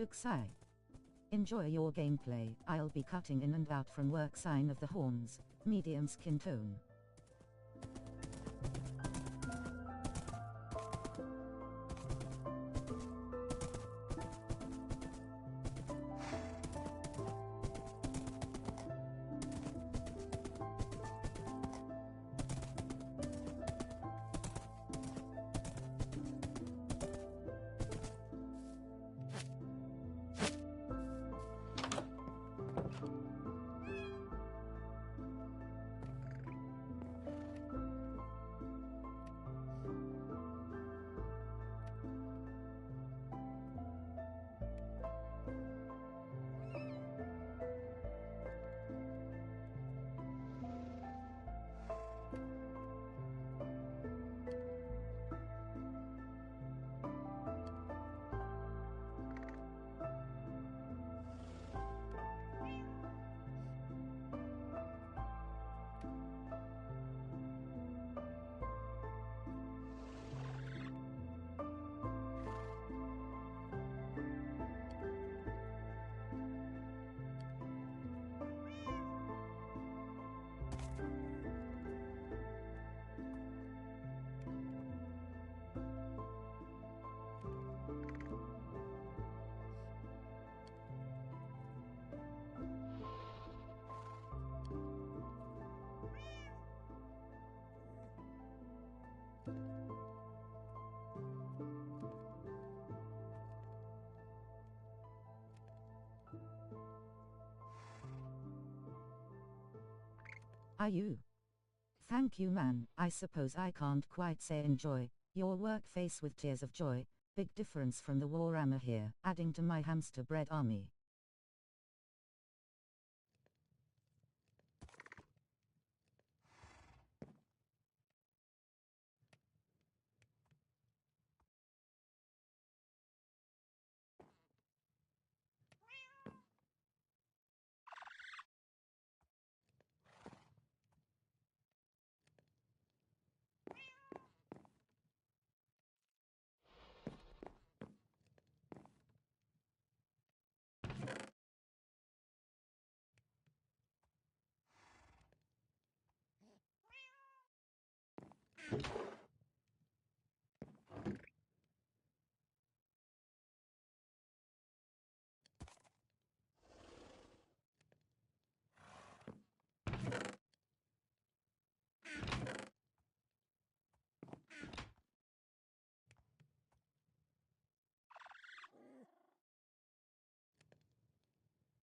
Juxai. Enjoy your gameplay. I'll be cutting in and out from work. Sign of the horns, medium skin tone. Are you? Thank you, man. I suppose I can't quite say enjoy your work face with tears of joy. Big difference from the Warhammer here, adding to my hamster bread army.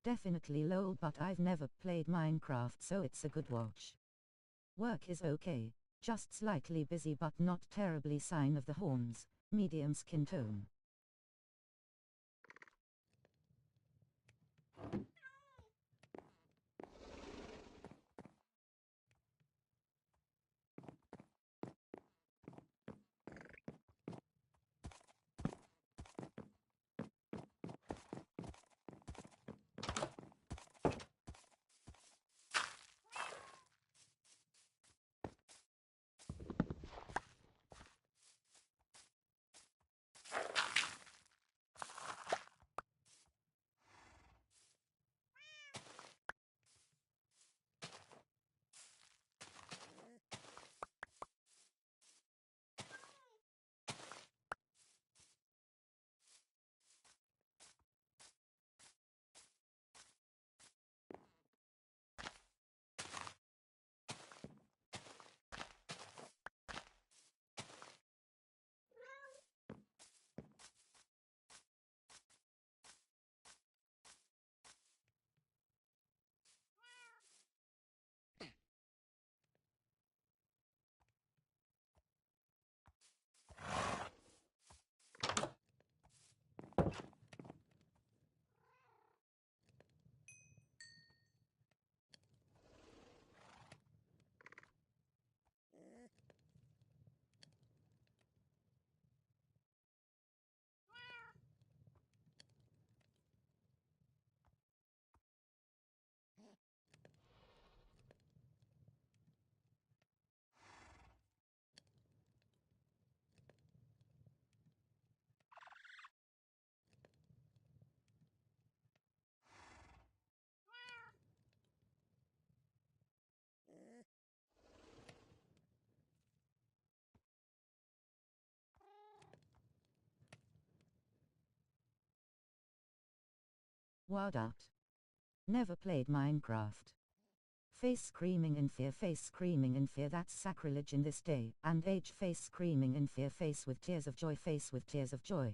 Definitely lol, but I've never played Minecraft, so it's a good watch. Work is okay, just slightly busy but not terribly. Sign of the horns, medium skin tone. Wowed out. Never played Minecraft. Face screaming in fear, face screaming in fear, that's sacrilege in this day and age. Face screaming in fear, face with tears of joy, face with tears of joy.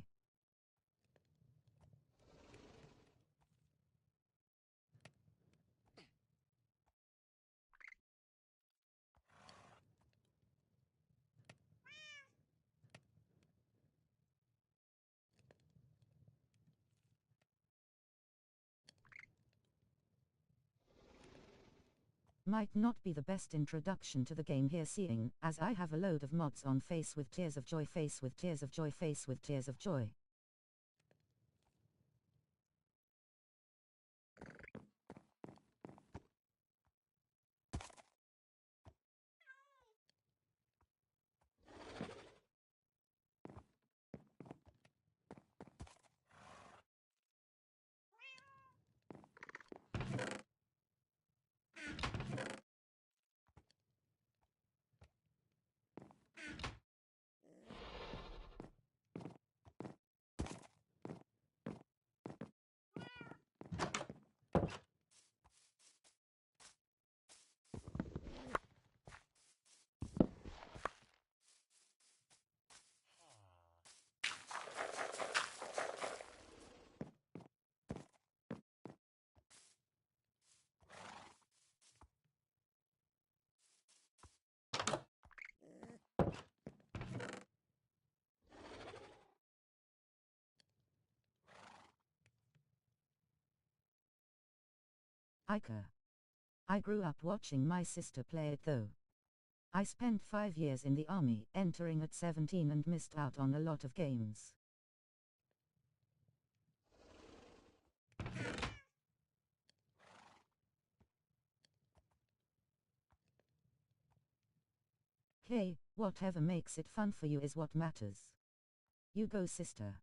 Might not be the best introduction to the game here, seeing as I have a load of mods on face with tears of joy, face with tears of joy, face with tears of joy. Ica. I grew up watching my sister play it though. I spent 5 years in the army, entering at 17, and missed out on a lot of games. Hey, whatever makes it fun for you is what matters. You go, sister.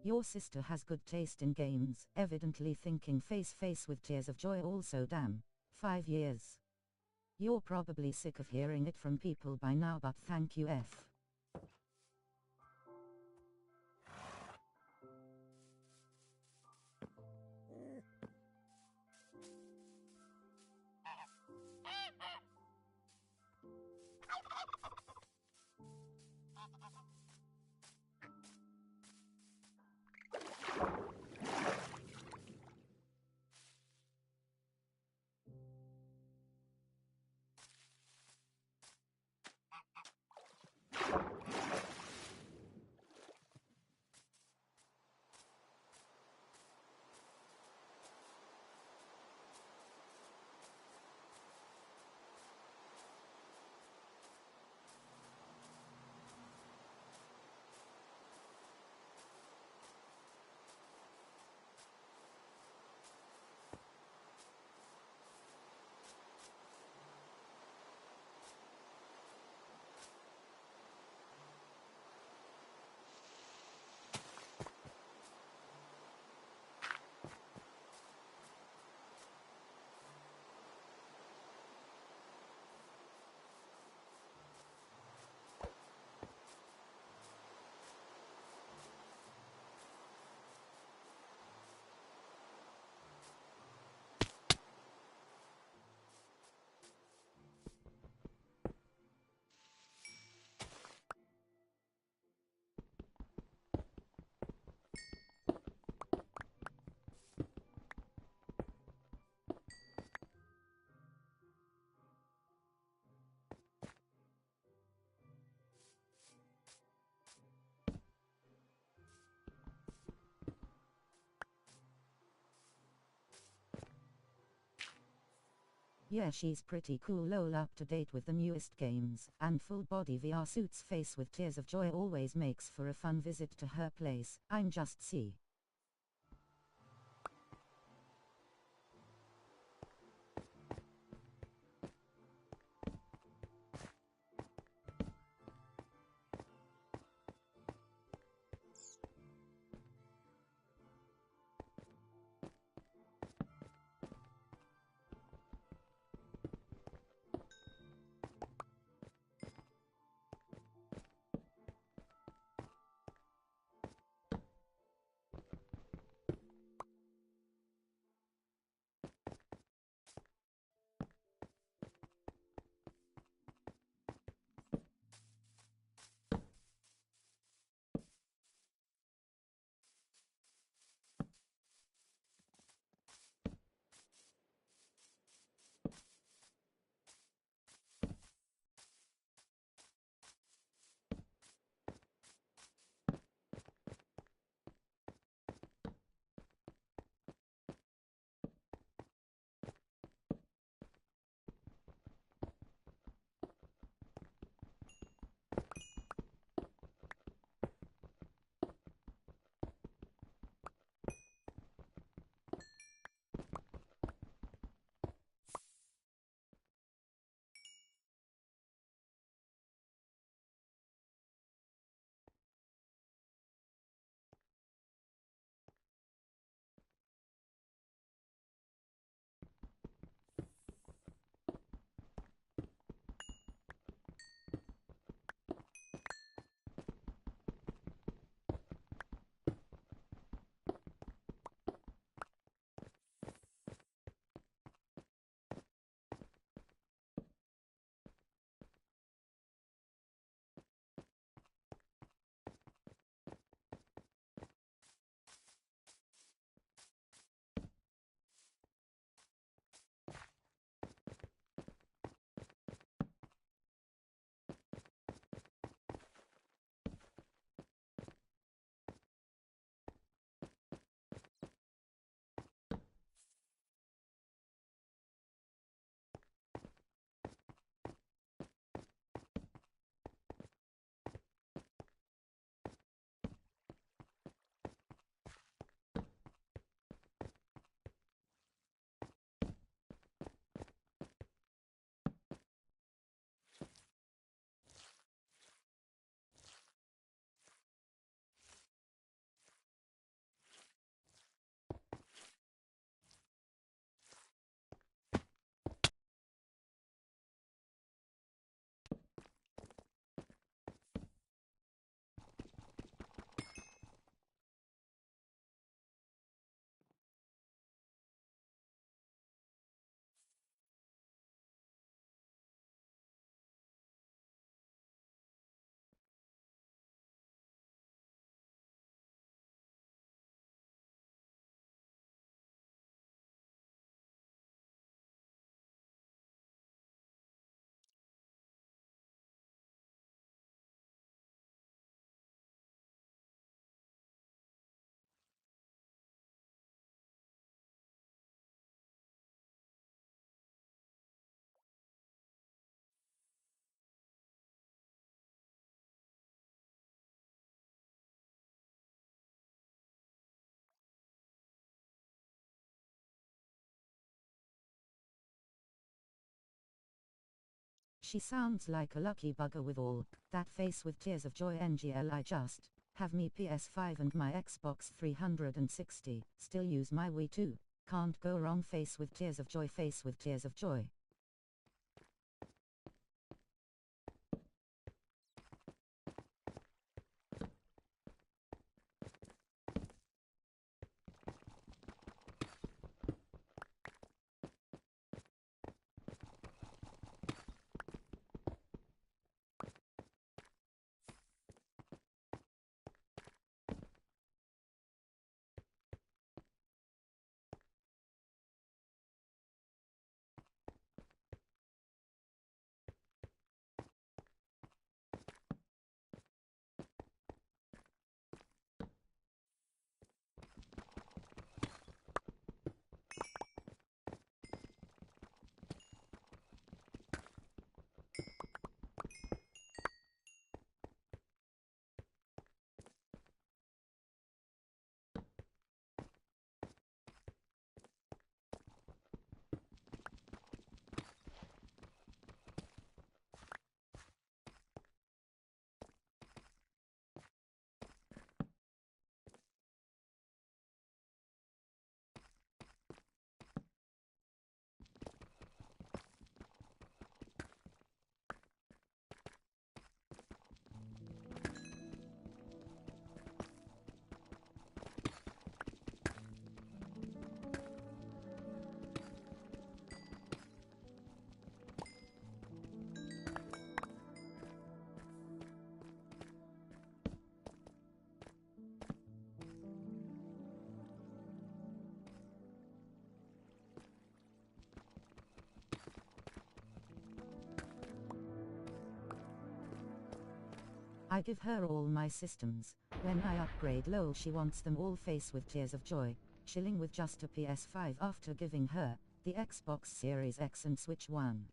Your sister has good taste in games, evidently thinking face with tears of joy also. Damn. 5 years. You're probably sick of hearing it from people by now, but thank you F. Yeah, she's pretty cool lol, up to date with the newest games, and full body VR suits. Face with tears of joy always makes for a fun visit to her place. I'm just C. She sounds like a lucky bugger with all that face with tears of joy. NGL, I just have me PS5 and my Xbox 360, still use my Wii too. Can't go wrong. Face with tears of joy, face with tears of joy. I give her all my systems. When I upgrade LOL she wants them all, face with tears of joy, chilling with just a PS5 after giving her the Xbox Series X and Switch One.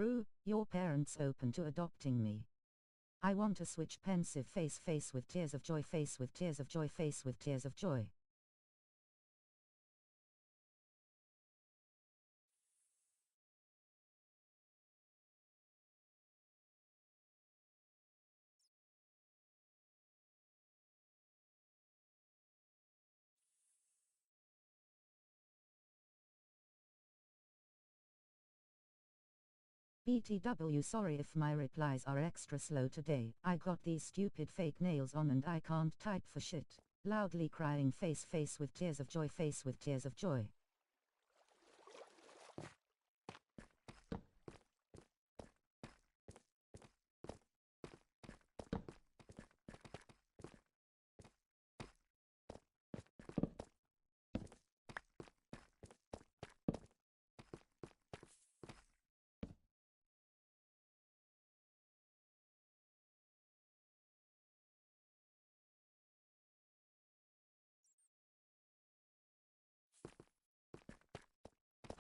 Brew, your parents open to adopting me. I want to switch pensive face with tears of joy face with tears of joy face with tears of joy. BTW, sorry if my replies are extra slow today. I got these stupid fake nails on and I can't type for shit. Loudly crying face with tears of joy face with tears of joy.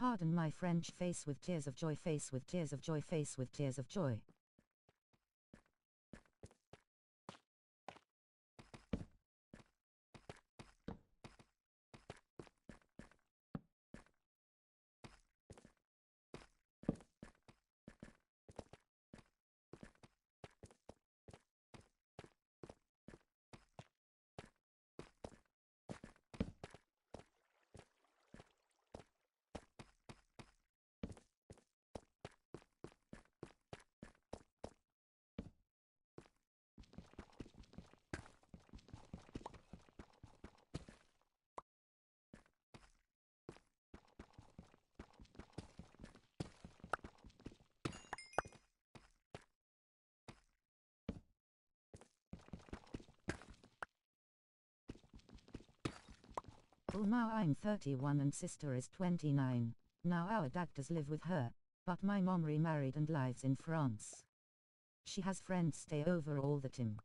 Pardon my French, face with tears of joy face with tears of joy face with tears of joy. Well, now I'm 31 and sister is 29. Now our dad does live with her, but my mom remarried and lives in France. She has friends stay over all the time.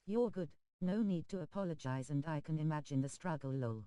You're good, no need to apologize and I can imagine the struggle lol.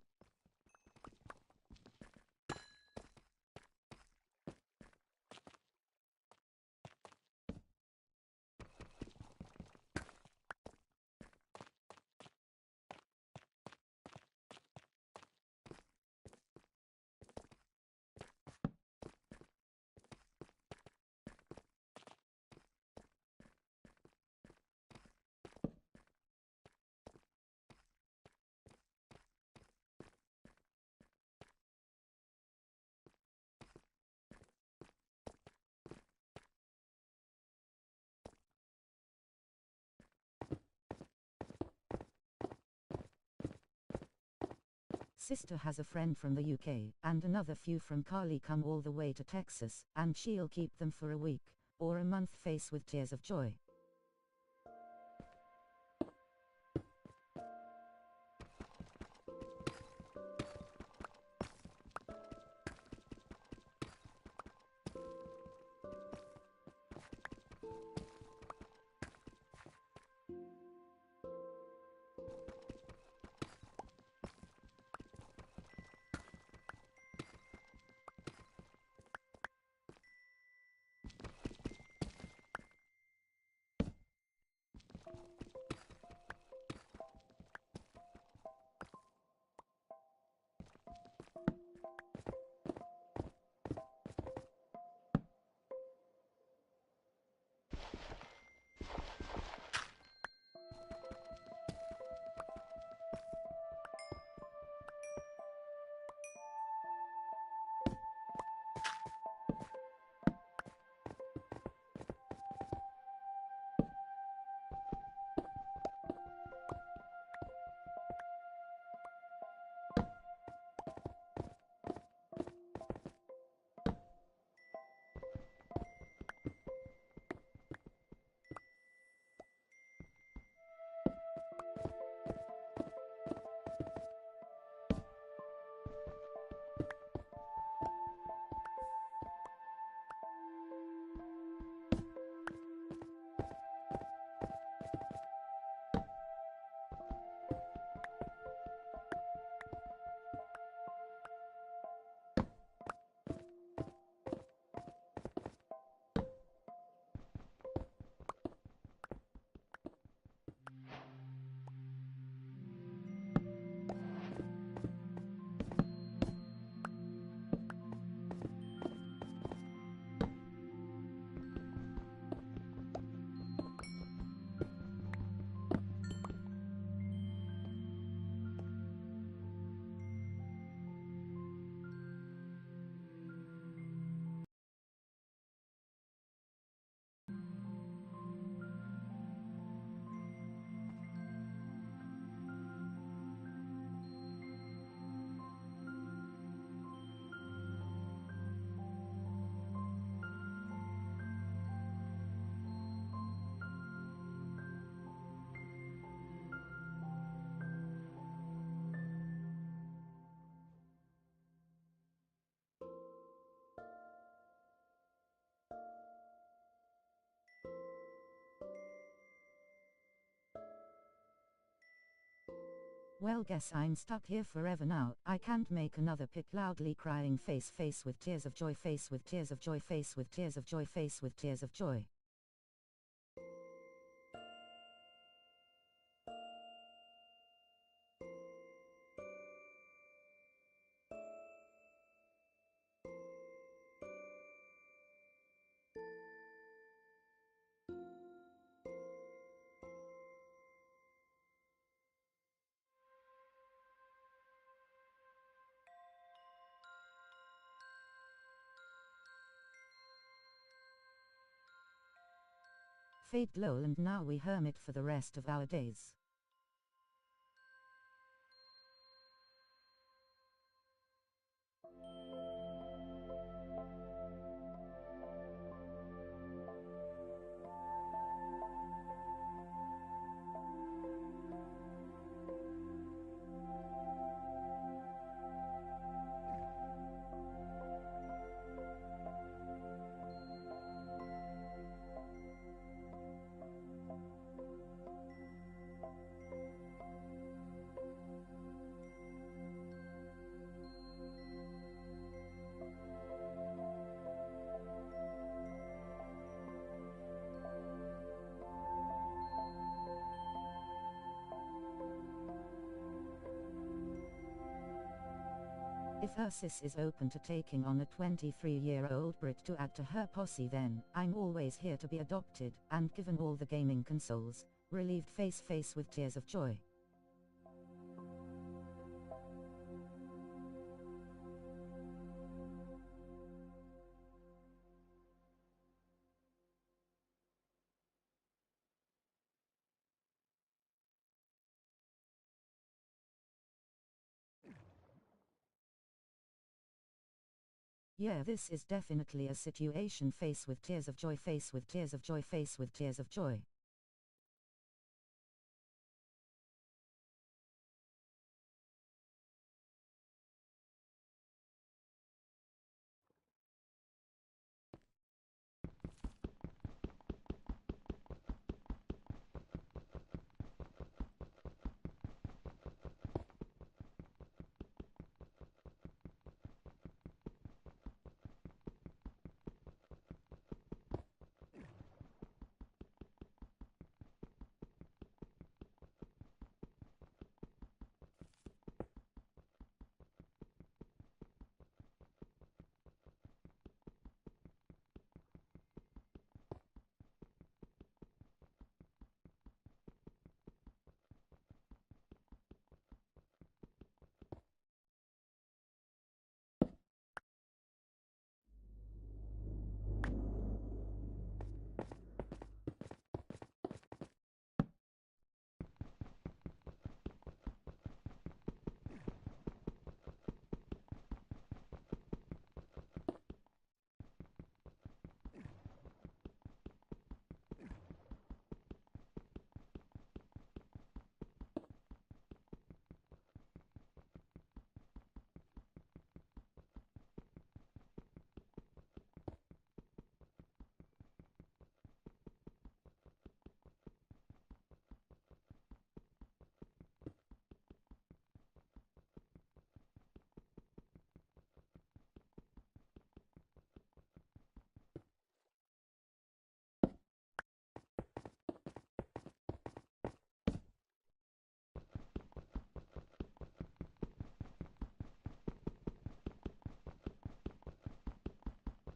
Sister has a friend from the UK, and another few from Cali come all the way to Texas, and she'll keep them for a week, or a month face with tears of joy. Well, guess I'm stuck here forever now. I can't make another pick. Loudly crying face with tears of joy, face with tears of joy, face with tears of joy, face with tears of joy. Fade lol, and now we hermit for the rest of our days. If her sis is open to taking on a 23-year-old Brit to add to her posse, then I'm always here to be adopted and given all the gaming consoles. Relieved face with tears of joy. Yeah, this is definitely a situation. Face with tears of joy, face with tears of joy, face with tears of joy.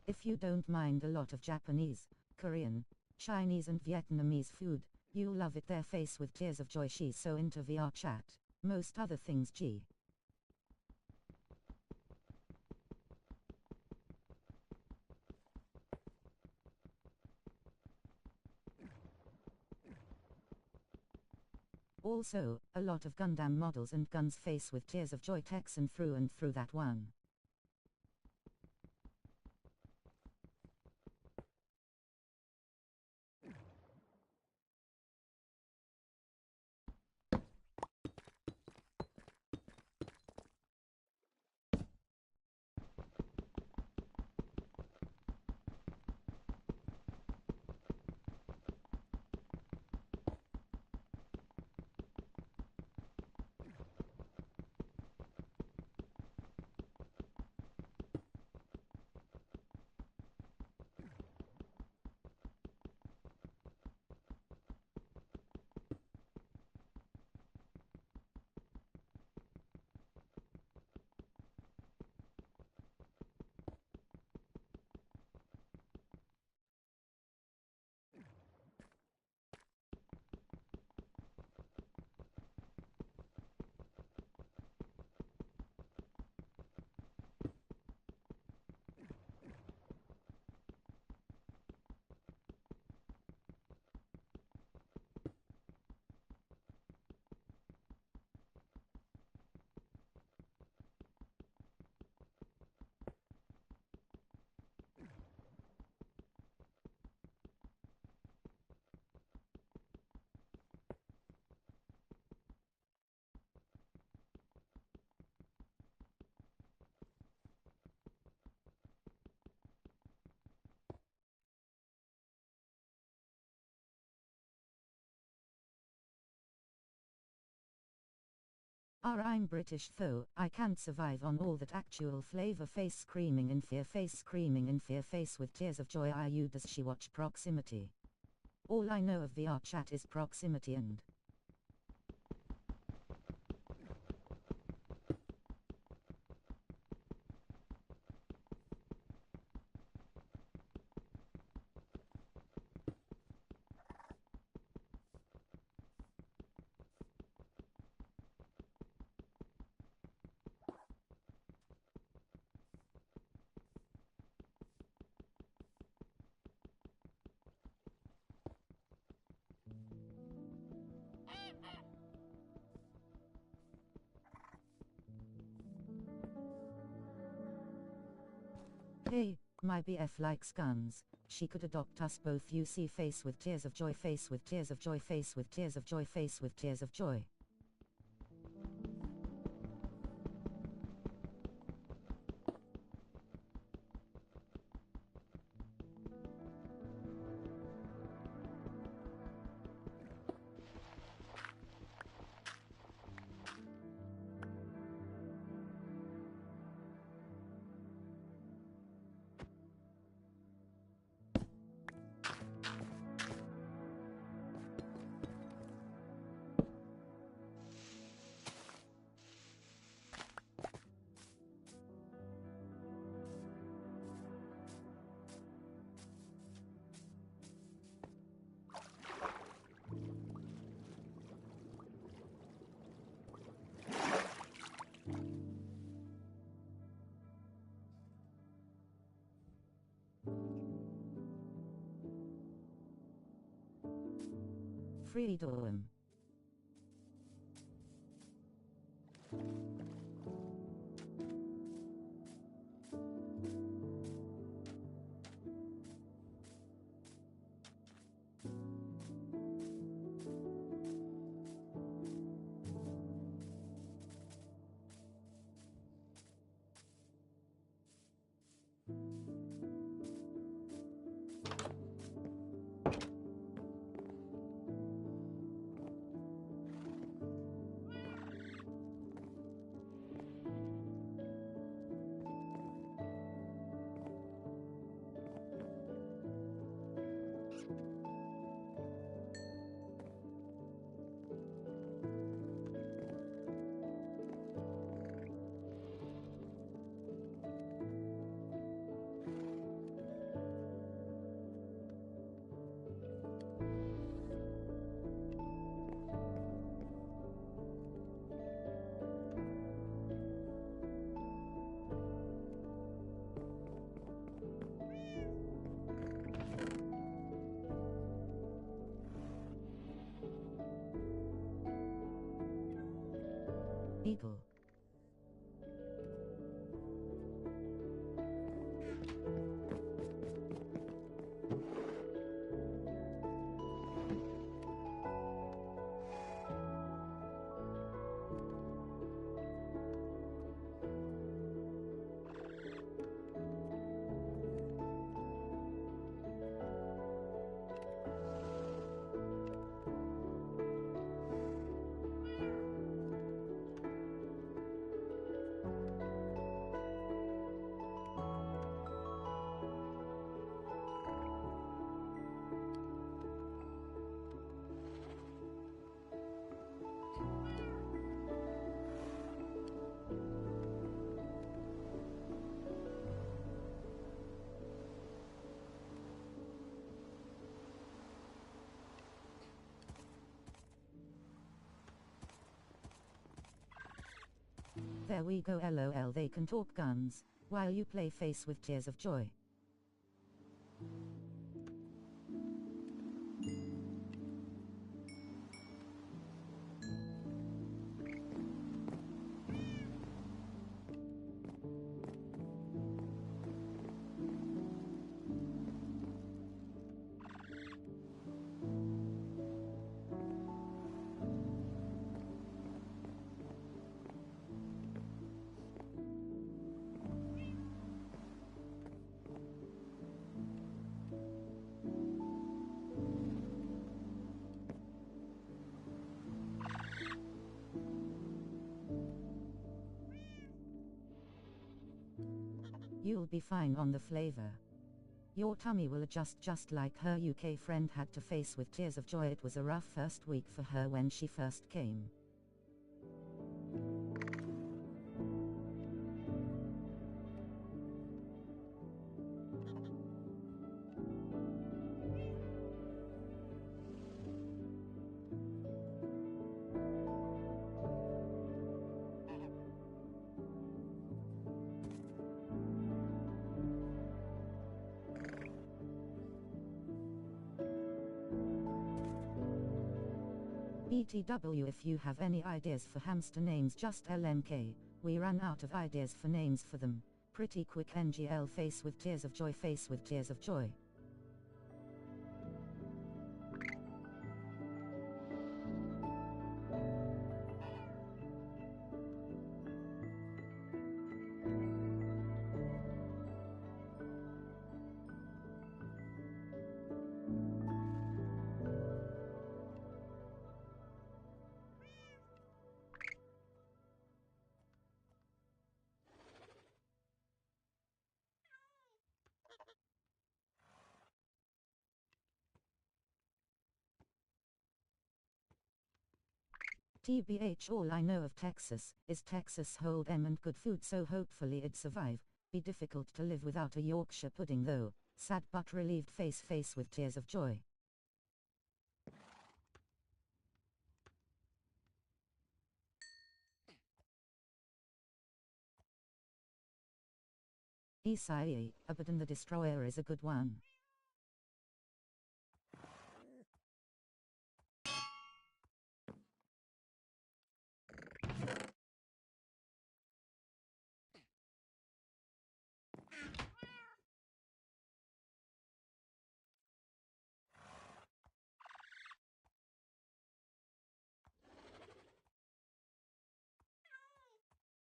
If you don't mind a lot of Japanese, Korean, Chinese and Vietnamese food, you'll love it there. Face with tears of joy, she's so into VR chat. Most other things, gee. Also, a lot of Gundam models and guns. Face with tears of joy, Texan through and through that one. I'm British though, I can't survive on all that actual flavor. Face screaming in fear, face screaming in fear, face with tears of joy. Does she watch proximity? All I know of VR chat is proximity and hey, my BF likes guns. She could adopt us both. You see, face with tears of joy, face with tears of joy, face with tears of joy, face with tears of joy. Freedom. Eagle. There we go, lol, they can talk guns, while you play face with tears of joy. You'll be fine on the flavor. Your tummy will adjust just like her UK friend had to face with tears of joy. It was a rough first week for her when she first came. BTW, if you have any ideas for hamster names, just LMK. We ran out of ideas for names for them. Pretty quick. NGL. Face with tears of joy. Face with tears of joy. TBH, all I know of Texas is Texas Hold'em and good food, so hopefully it'd survive. Be difficult to live without a Yorkshire pudding though. Sad but relieved. Face with tears of joy. Isai, Abaddon the Destroyer is a good one.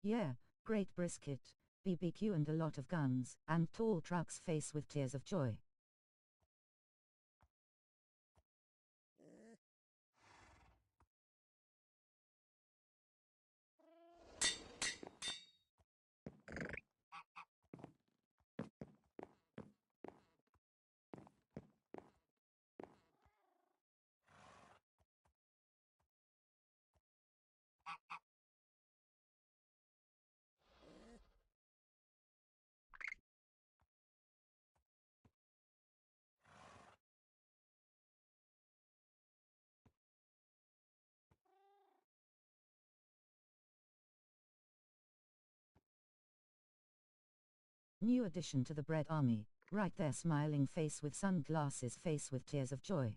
Yeah, great brisket, BBQ and a lot of guns, and tall trucks. Face with tears of joy. New addition to the bread army, right there, smiling face with sunglasses. Face with tears of joy.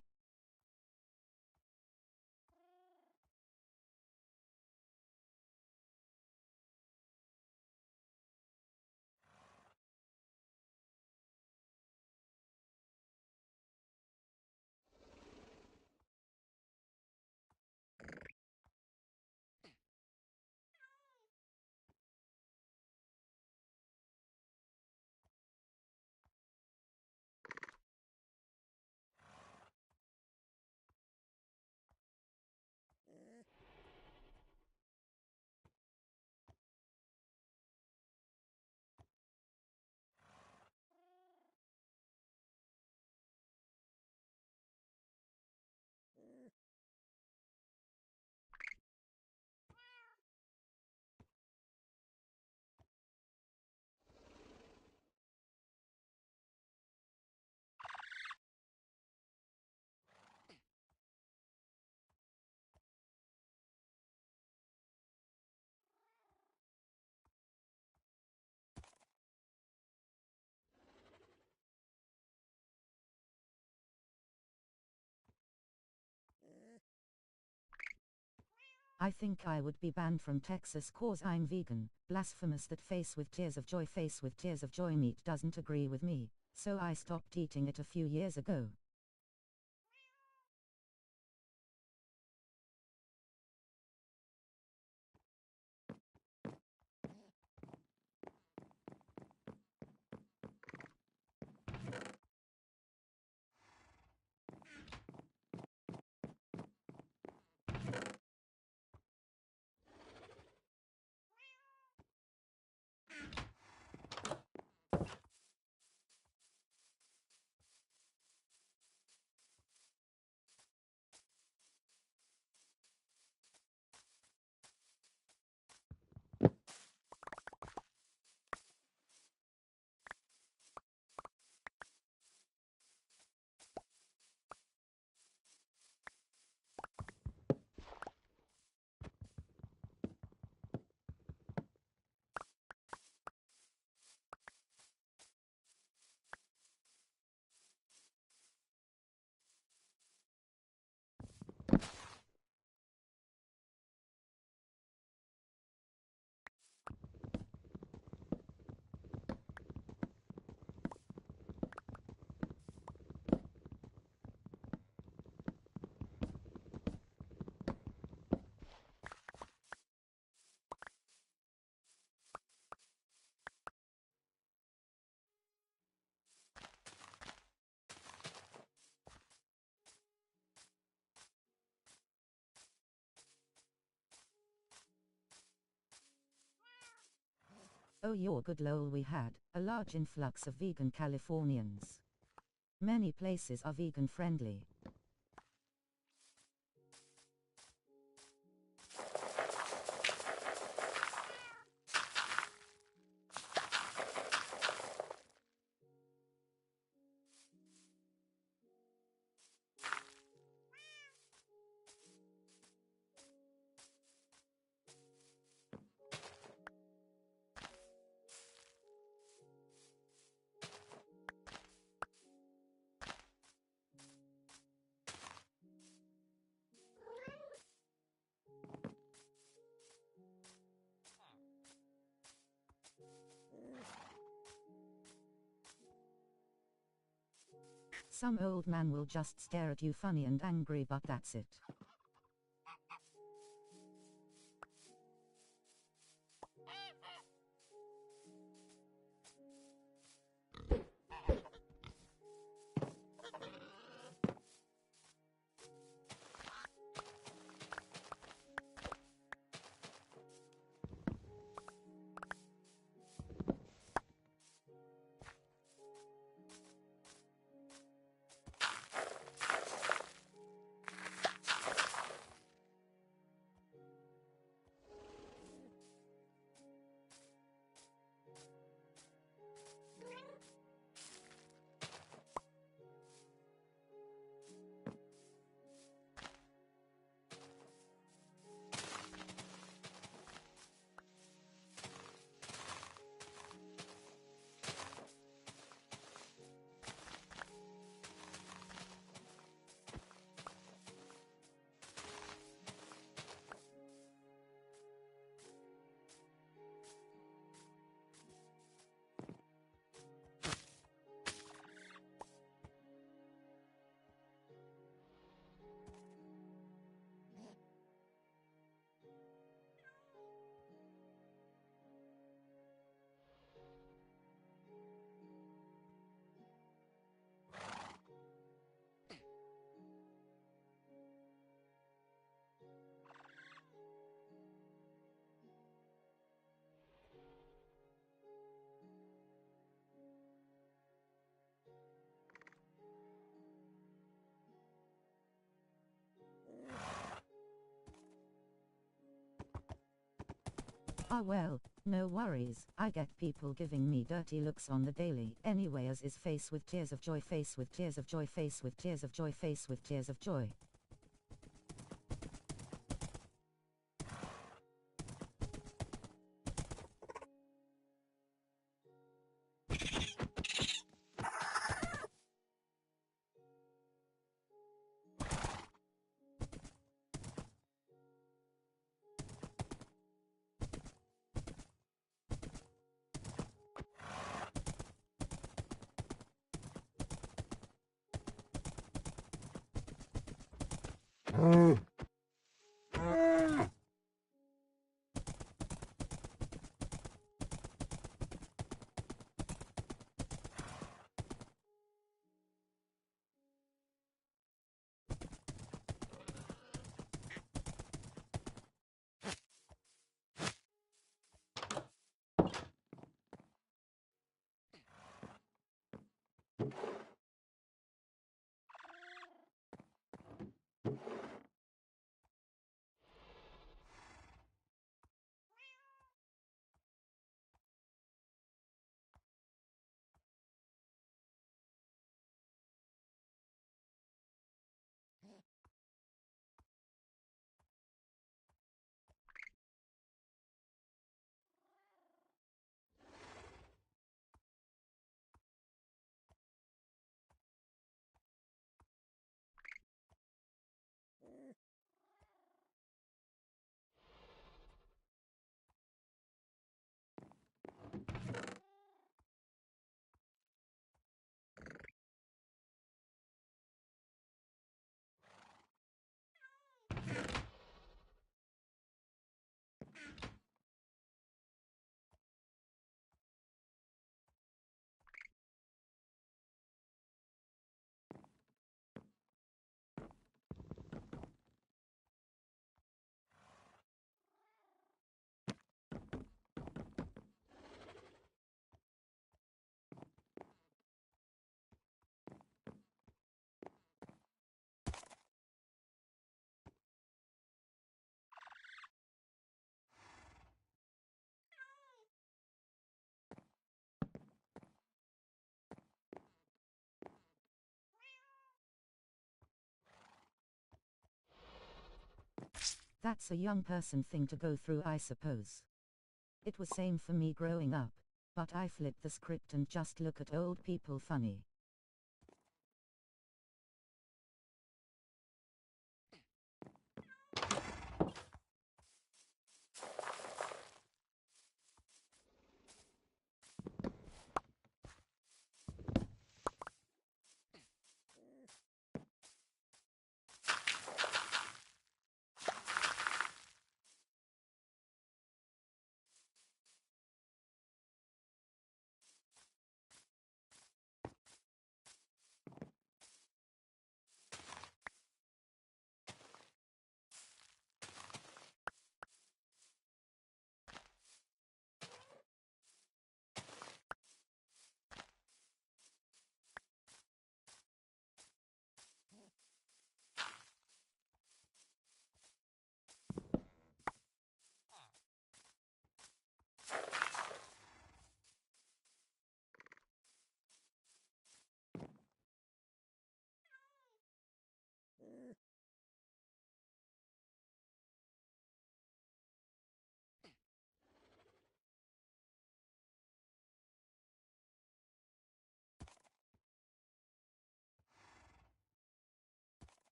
I think I would be banned from Texas cause I'm vegan. Blasphemous. That face with tears of joy. Face with tears of joy. Meat doesn't agree with me, so I stopped eating it a few years ago. Oh, you're good lol. We had a large influx of vegan Californians. Many places are vegan friendly. Some old man will just stare at you funny and angry, but that's it. Ah well, no worries, I get people giving me dirty looks on the daily anyway, as is face with tears of joy, face with tears of joy, face with tears of joy, face with tears of joy. That's a young person thing to go through, I suppose. It was same for me growing up, but I flipped the script and just look at old people funny.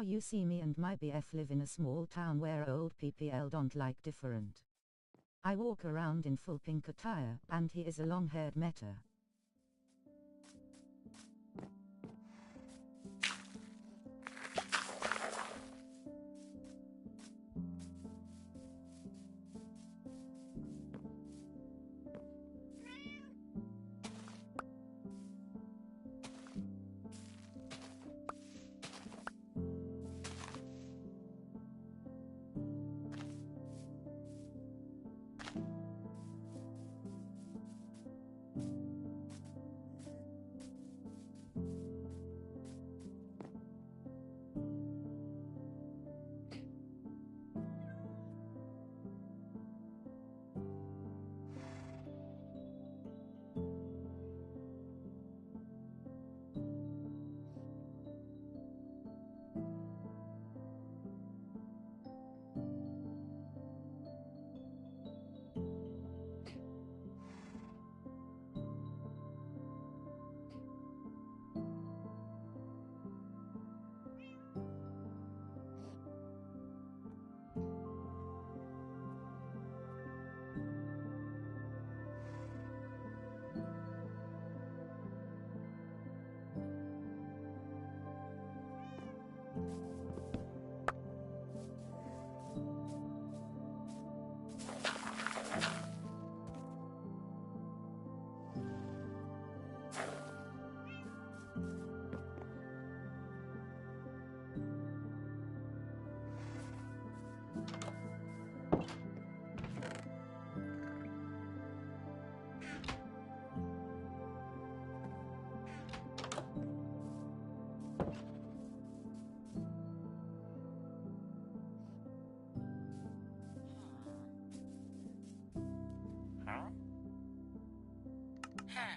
You see, me and my BF live in a small town where old PPL don't like different. I walk around in full pink attire, and he is a long-haired meta.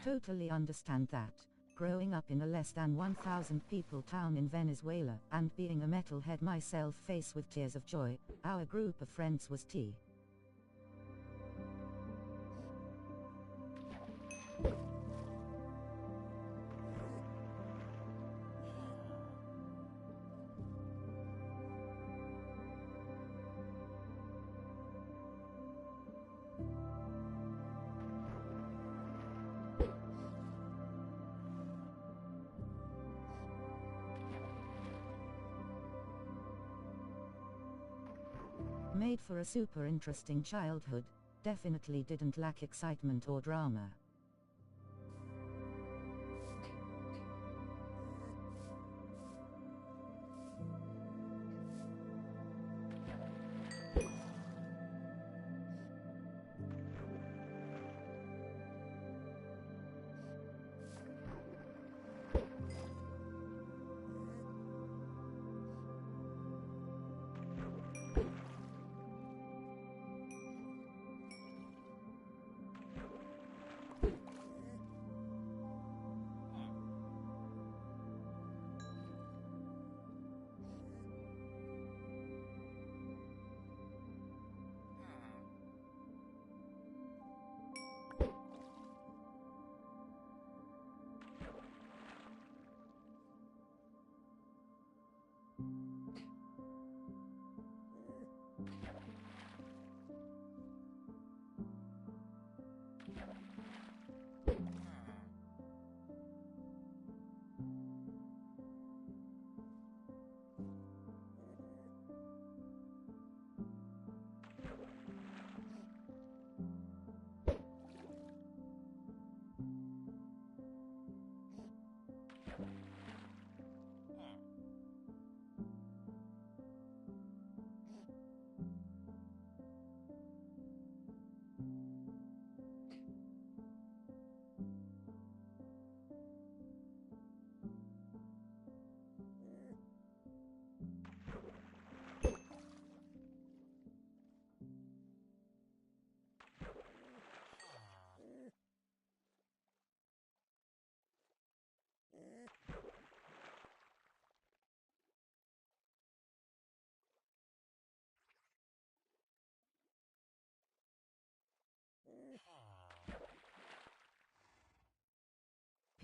Totally understand that. Growing up in a less than 1,000 people town in Venezuela, and being a metalhead myself faced with tears of joy, our group of friends was T. Made for a super interesting childhood, definitely didn't lack excitement or drama.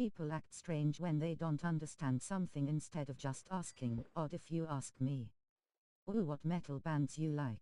People act strange when they don't understand something instead of just asking. Odd if you ask me. Ooh, what metal bands you like?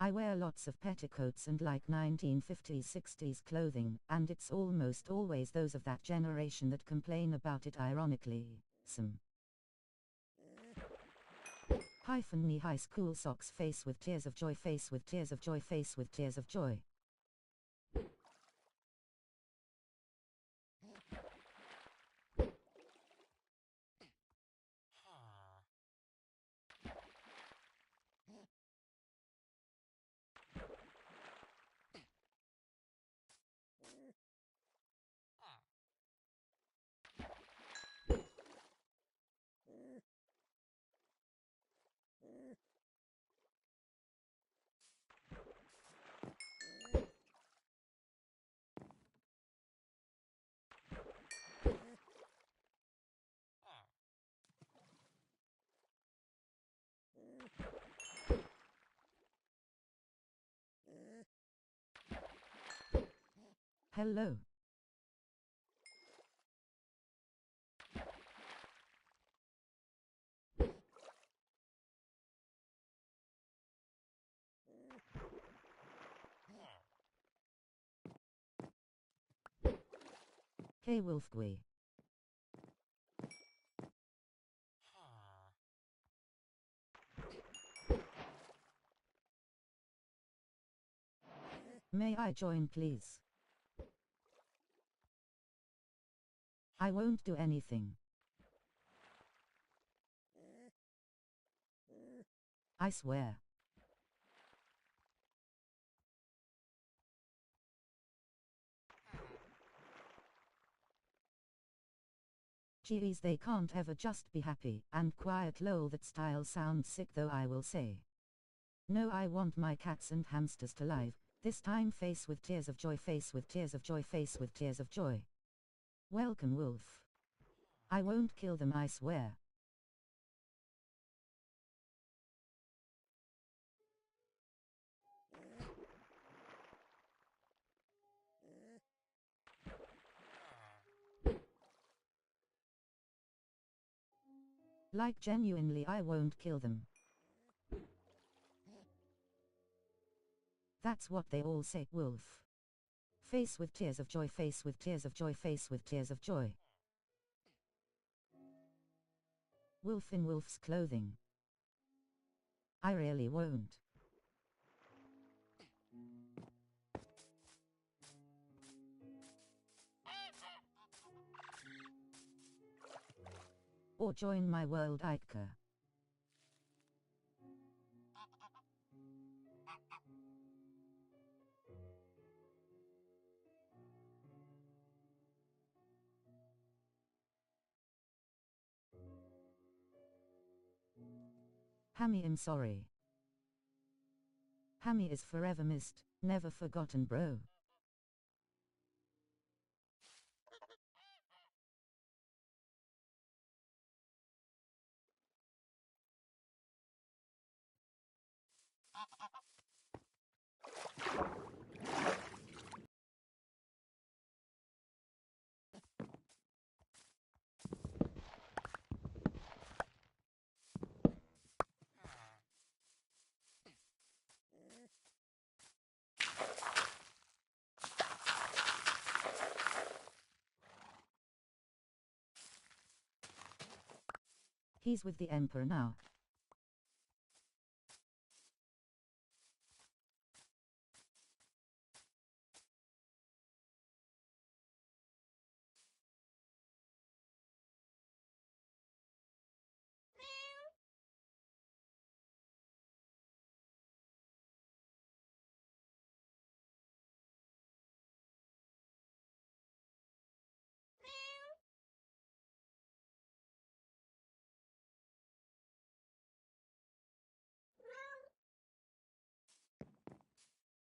I wear lots of petticoats and like 1950s 60s clothing, and it's almost always those of that generation that complain about it ironically. Some hyphen knee high school socks face with tears of joy face with tears of joy face with tears of joy. Hello. Hey Wolfgui. May I join please? I won't do anything. I swear. Geez, they can't ever just be happy and quiet. Lol, that style sounds sick though, I will say. No, I want my cats and hamsters to live, this time face with tears of joy face with tears of joy face with tears of joy. Welcome wolf. I won't kill them, I swear. Like genuinely, I won't kill them. That's what they all say, wolf. Face with tears of joy face with tears of joy face with tears of joy. Wolf in wolf's clothing. I really won't. Or join my world, Iker. Hammy, I'm sorry. Hammy is forever missed, never forgotten, bro. He's with the Emperor now.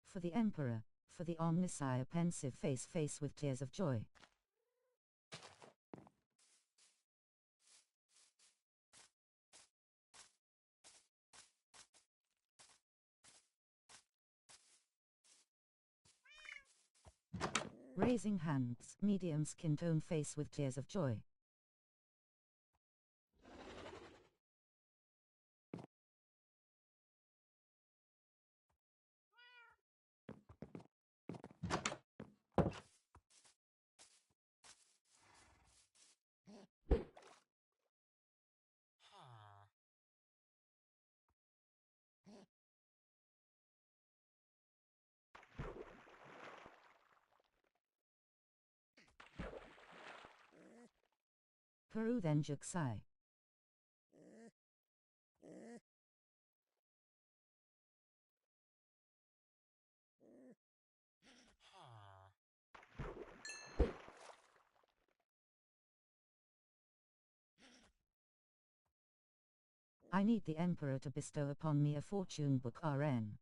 For the Emperor, for the omniscient pensive face with tears of joy. Raising hands, medium skin tone face with tears of joy. Peru then Juxai. I need the Emperor to bestow upon me a fortune book RN.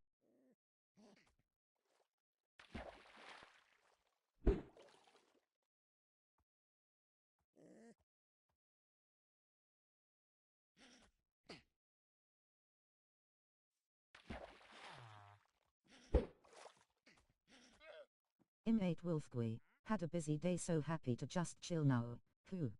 Inmate Wolfgui, had a busy day so happy to just chill now, who?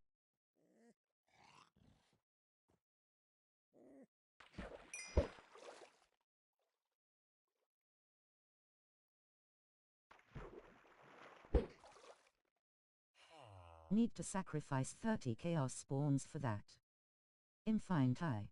Need to sacrifice 30 chaos spawns for that. Infine tie.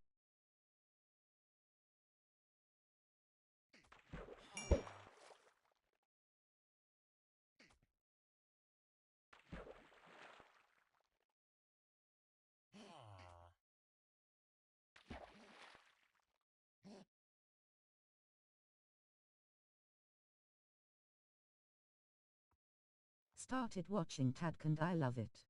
Started watching Tadk and I love it.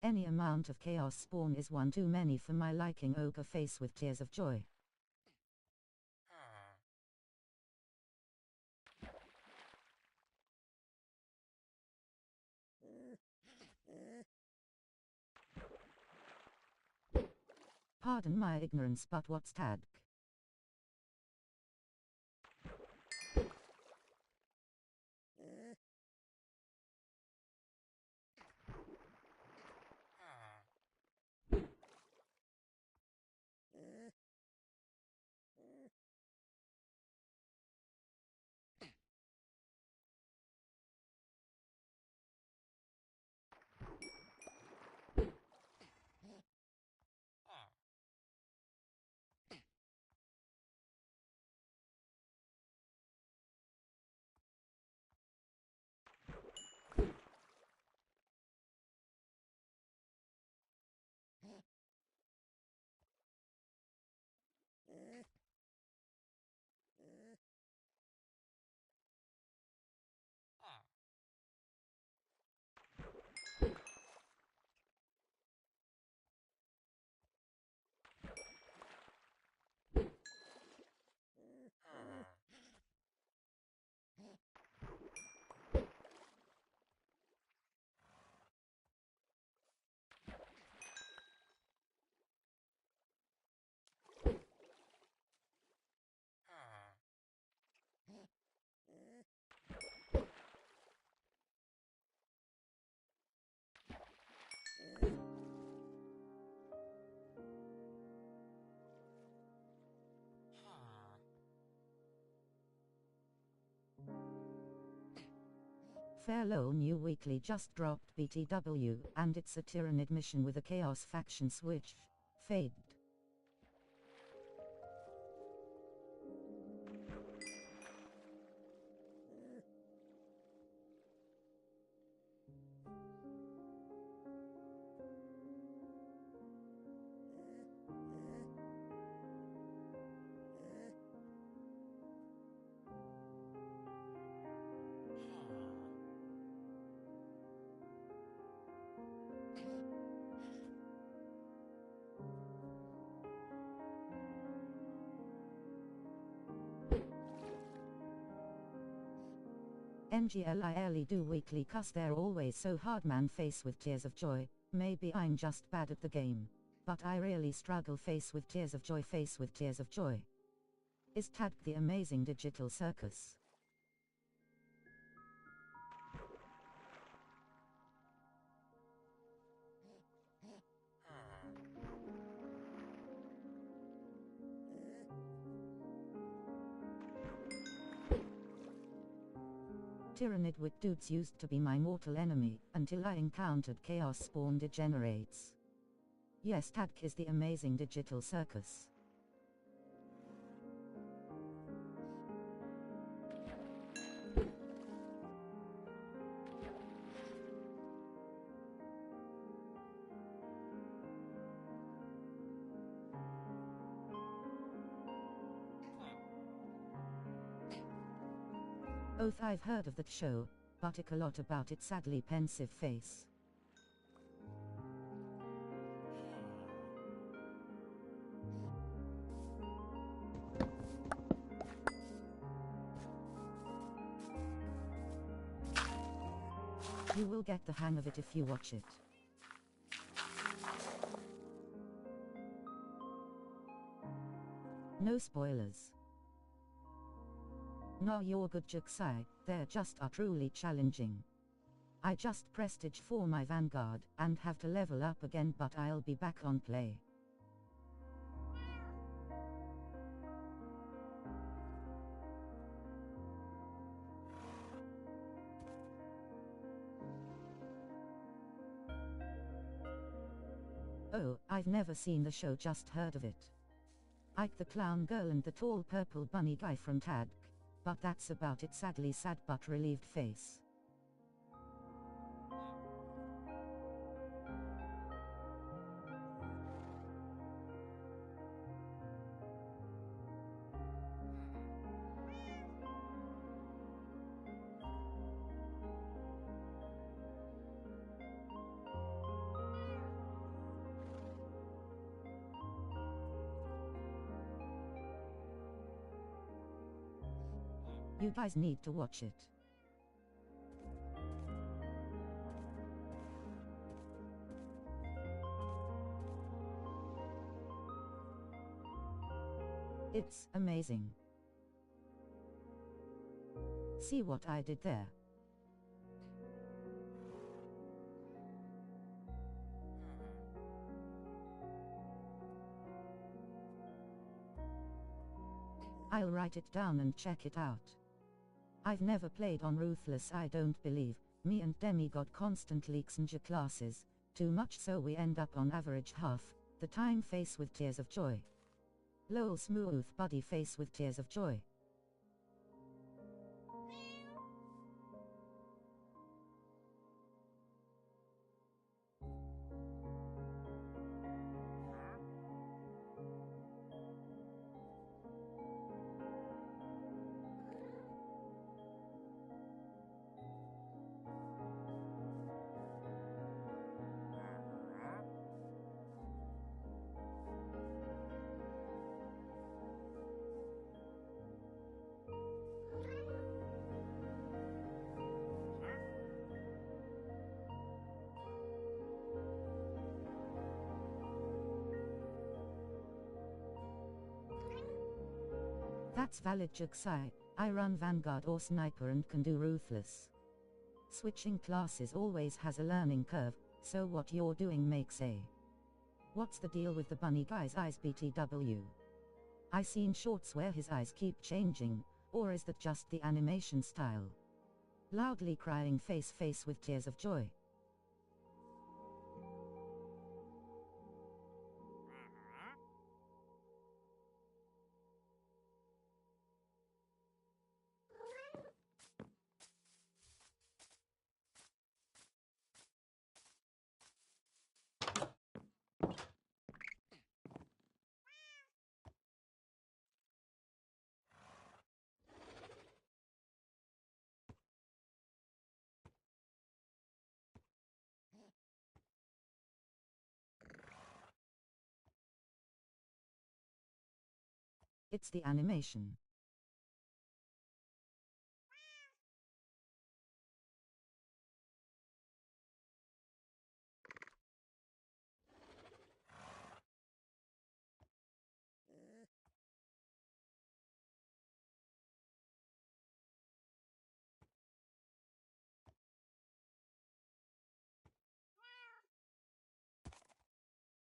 Any amount of chaos spawn is one too many for my liking. Ogre face with tears of joy. Pardon my ignorance, but what's Tadk? fair lol, new weekly just dropped BTW, and it's a Tyrannid mission with a Chaos faction switch. Fade. NGLILE do weekly cuss they're always so hard man face with tears of joy, maybe I'm just bad at the game. But I really struggle face with tears of joy face with tears of joy. Is tagged the amazing digital circus. Tyrannid with dudes used to be my mortal enemy, until I encountered chaos spawn degenerates. Yes, Tadk is the amazing digital circus. Oath, I've heard of that show, but a lot about its sadly pensive face. You will get the hang of it if you watch it. No spoilers. No, you're good, Juxai, they just are truly challenging. I just prestige for my Vanguard, and have to level up again, but I'll be back on play. Oh, I've never seen the show, just heard of it. Ike the clown girl and the tall purple bunny guy from Tadk. But that's about it, sadly sad but relieved face. You guys need to watch it. It's amazing. See what I did there? I'll write it down and check it out. I've never played on Ruthless, I don't believe. Me and Demigod constantly xnj classes, too much so we end up on average half the time face with tears of joy. Lol, smooth buddy face with tears of joy. That's valid, Juxai. I run Vanguard or Sniper and can do Ruthless. Switching classes always has a learning curve, so what you're doing makes a. What's the deal with the bunny guy's eyes, BTW? I seen shorts where his eyes keep changing, or is that just the animation style? Loudly crying face with tears of joy. It's the animation.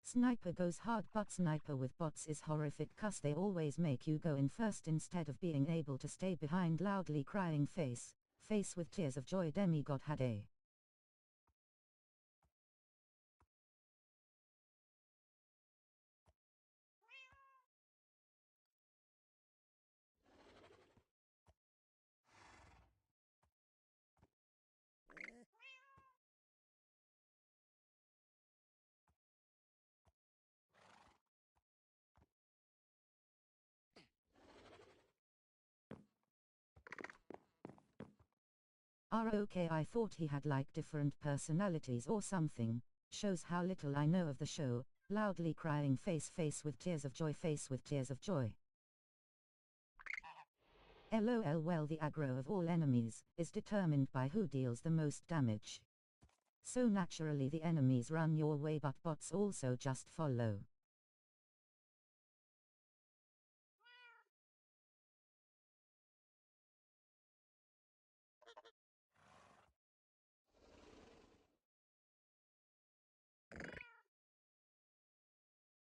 Sniper goes hard, but sniper with bots is horrific cause they always make you go in first instead of being able to stay behind. Loudly crying face with tears of joy. Demigod had a okay, I thought he had like different personalities or something. Shows how little I know of the show. Loudly crying face with tears of joy. Face with tears of joy. LOL. Well, the aggro of all enemies is determined by who deals the most damage. So naturally the enemies run your way, but bots also just follow.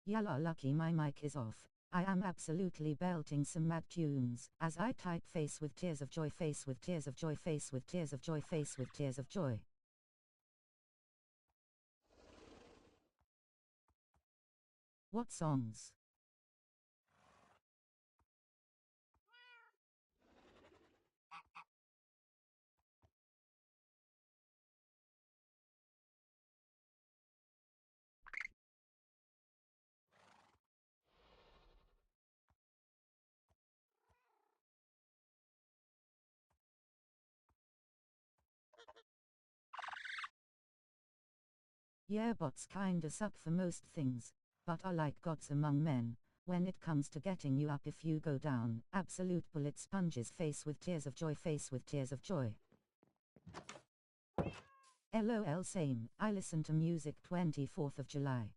Yalla, lucky my mic is off. I am absolutely belting some mad tunes as I type face with tears of joy. Face with tears of joy. Face with tears of joy. Face with tears of joy. What songs? Yeah, bots kinda suck for most things, but are like gods among men when it comes to getting you up if you go down. Absolute bullet sponges. Face with tears of joy. Face with tears of joy. LOL, same. I listen to music 24th of July.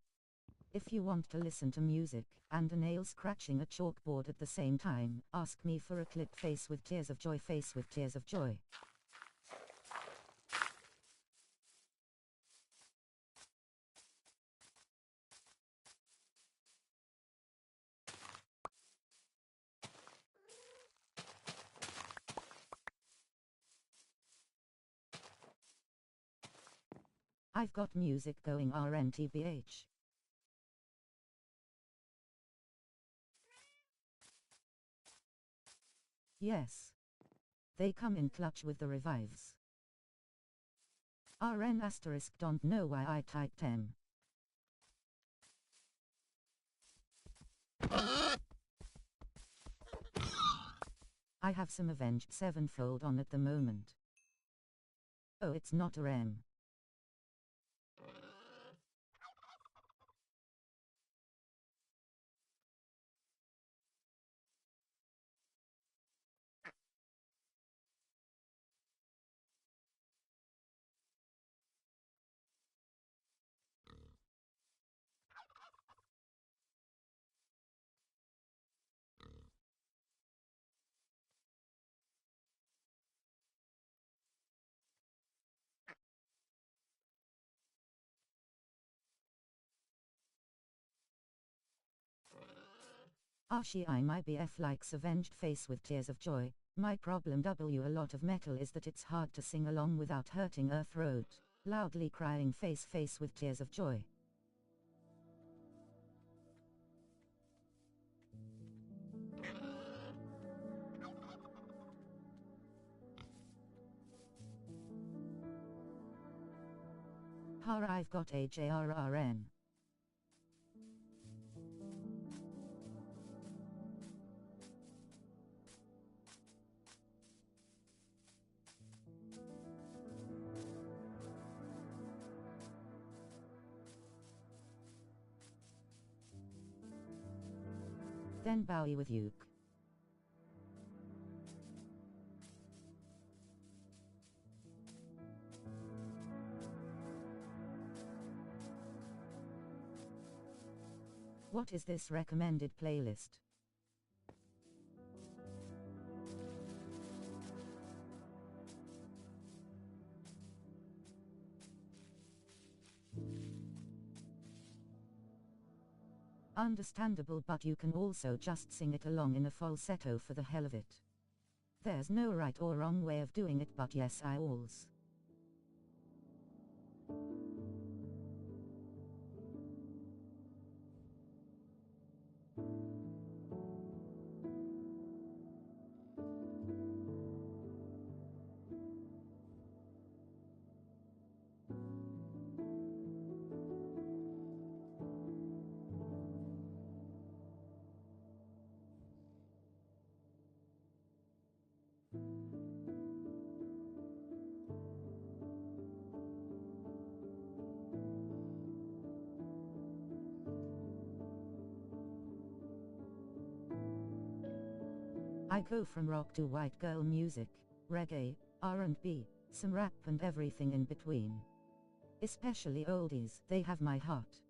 If you want to listen to music and a nail scratching a chalkboard at the same time, ask me for a clip. Face with tears of joy. Face with tears of joy. I've got music going RNTBH. Yes. They come in clutch with the revives. RN asterisk don't know why I typed M. I have some Avenged Sevenfold on at the moment. Oh, it's not a M. Archie, I my BF likes Avenged face with tears of joy. My problem a lot of metal is that it's hard to sing along without hurting her throat. Loudly crying face with tears of joy. Har I've got HARRN. Then Bowie with uke. What is this recommended playlist? Understandable, but you can also just sing it along in a falsetto for the hell of it. There's no right or wrong way of doing it, but yes, I alls. I go from rock to white girl music, reggae, R&B, some rap and everything in between. Especially oldies, they have my heart.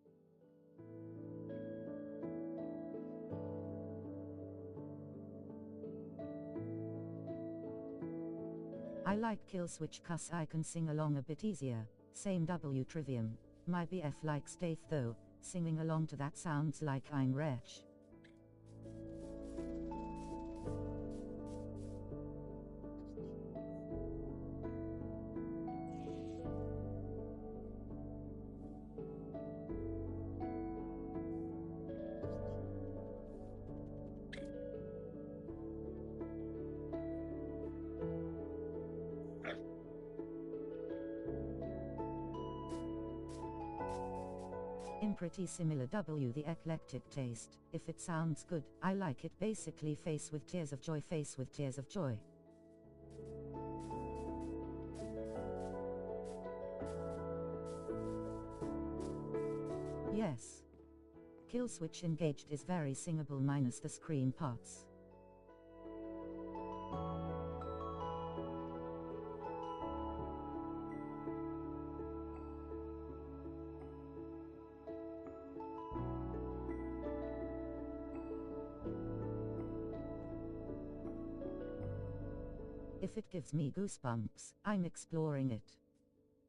I like Killswitch 'cause I can sing along a bit easier, same W Trivium. My BF likes Staith though, singing along to that sounds like I'm wretch. In pretty similar W the eclectic taste, if it sounds good, I like it basically face with tears of joy, face with tears of joy. Yes. Killswitch Engaged is very singable minus the scream parts. If it gives me goosebumps, I'm exploring it.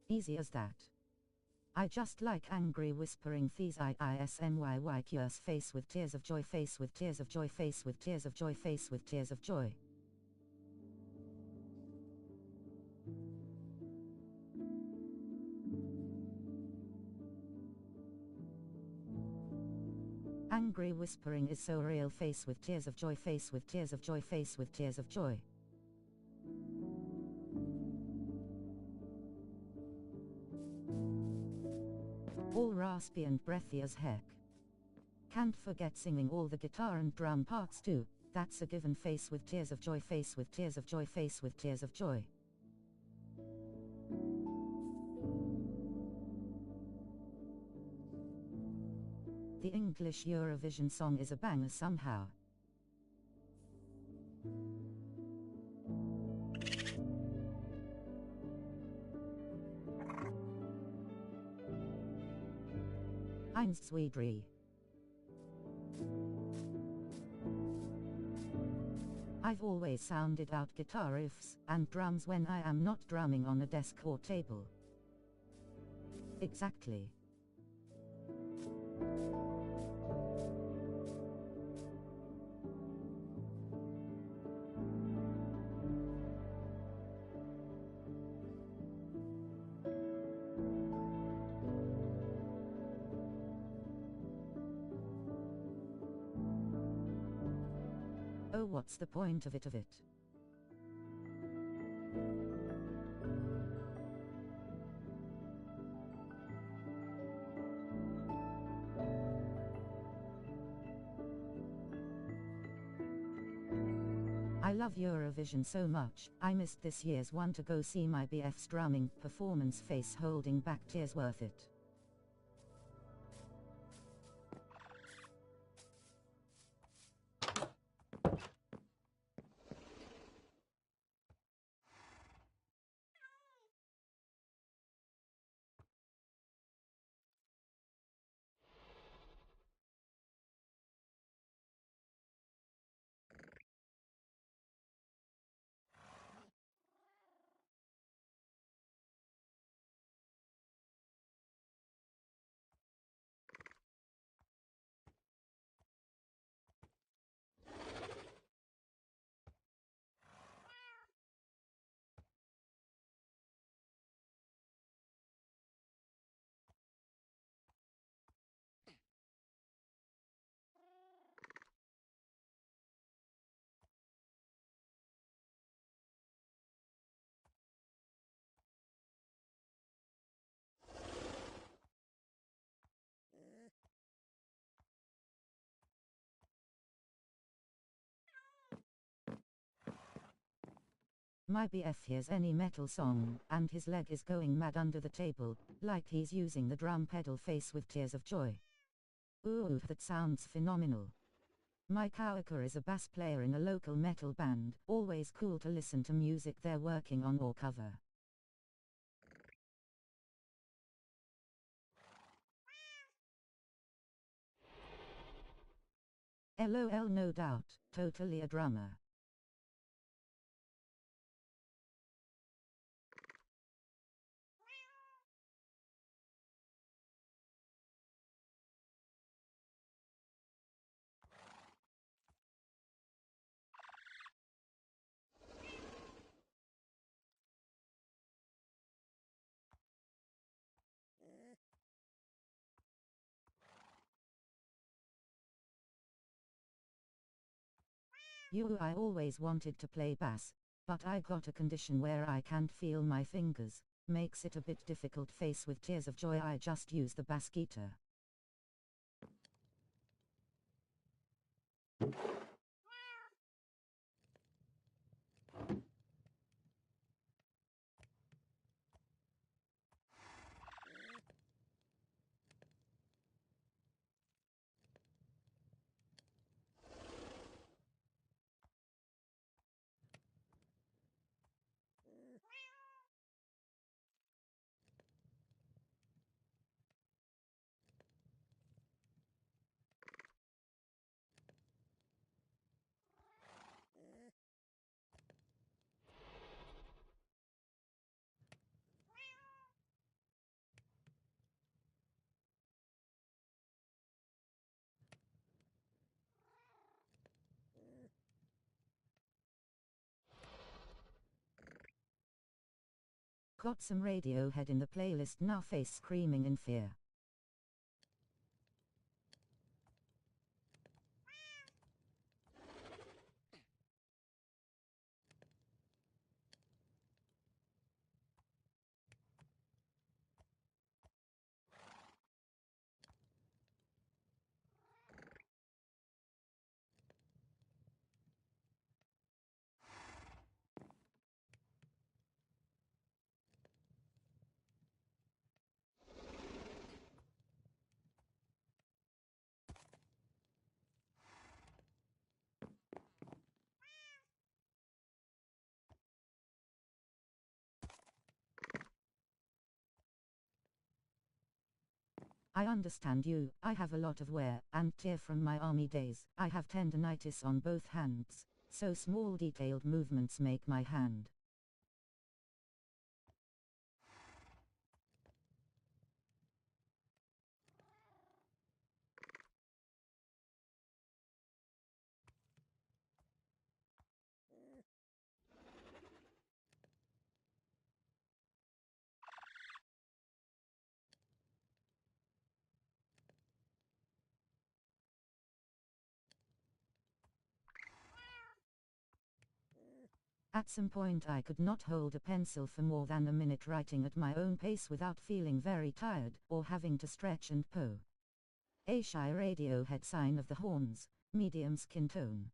Easy as that. I just like angry whispering these IISNYYQS face with tears of joy, face with tears of joy, face with tears of joy, face with tears of joy. Angry whispering is so real, face with tears of joy, face with tears of joy, face with tears of joy. All raspy and breathy as heck. Can't forget singing all the guitar and drum parts too, that's a given, face with tears of joy, face with tears of joy, face with tears of joy. The English Eurovision song is a banger somehow. Eins, zwei, drei. I've always sounded out guitar riffs and drums when I am not drumming on a desk or table. Exactly. Oh, what's the point of it? I love Eurovision so much. I missed this year's one to go see my BF's drumming performance, face holding back tears, worth it. My BF hears any metal song, and his leg is going mad under the table, like he's using the drum pedal, face with tears of joy. Ooh, that sounds phenomenal. My coworker is a bass player in a local metal band, always cool to listen to music they're working on or cover. LOL, no doubt, totally a drummer. I always wanted to play bass, but I got a condition where I can't feel my fingers, makes it a bit difficult, face with tears of joy. I just use the bass guitar. Got some Radiohead in the playlist now, face screaming in fear. I understand you. I have a lot of wear and tear from my army days. I have tendonitis on both hands, so small detailed movements make my hand. At some point I could not hold a pencil for more than a minute writing at my own pace without feeling very tired, or having to stretch and poo. A shy radio head sign of the horns, medium skin tone.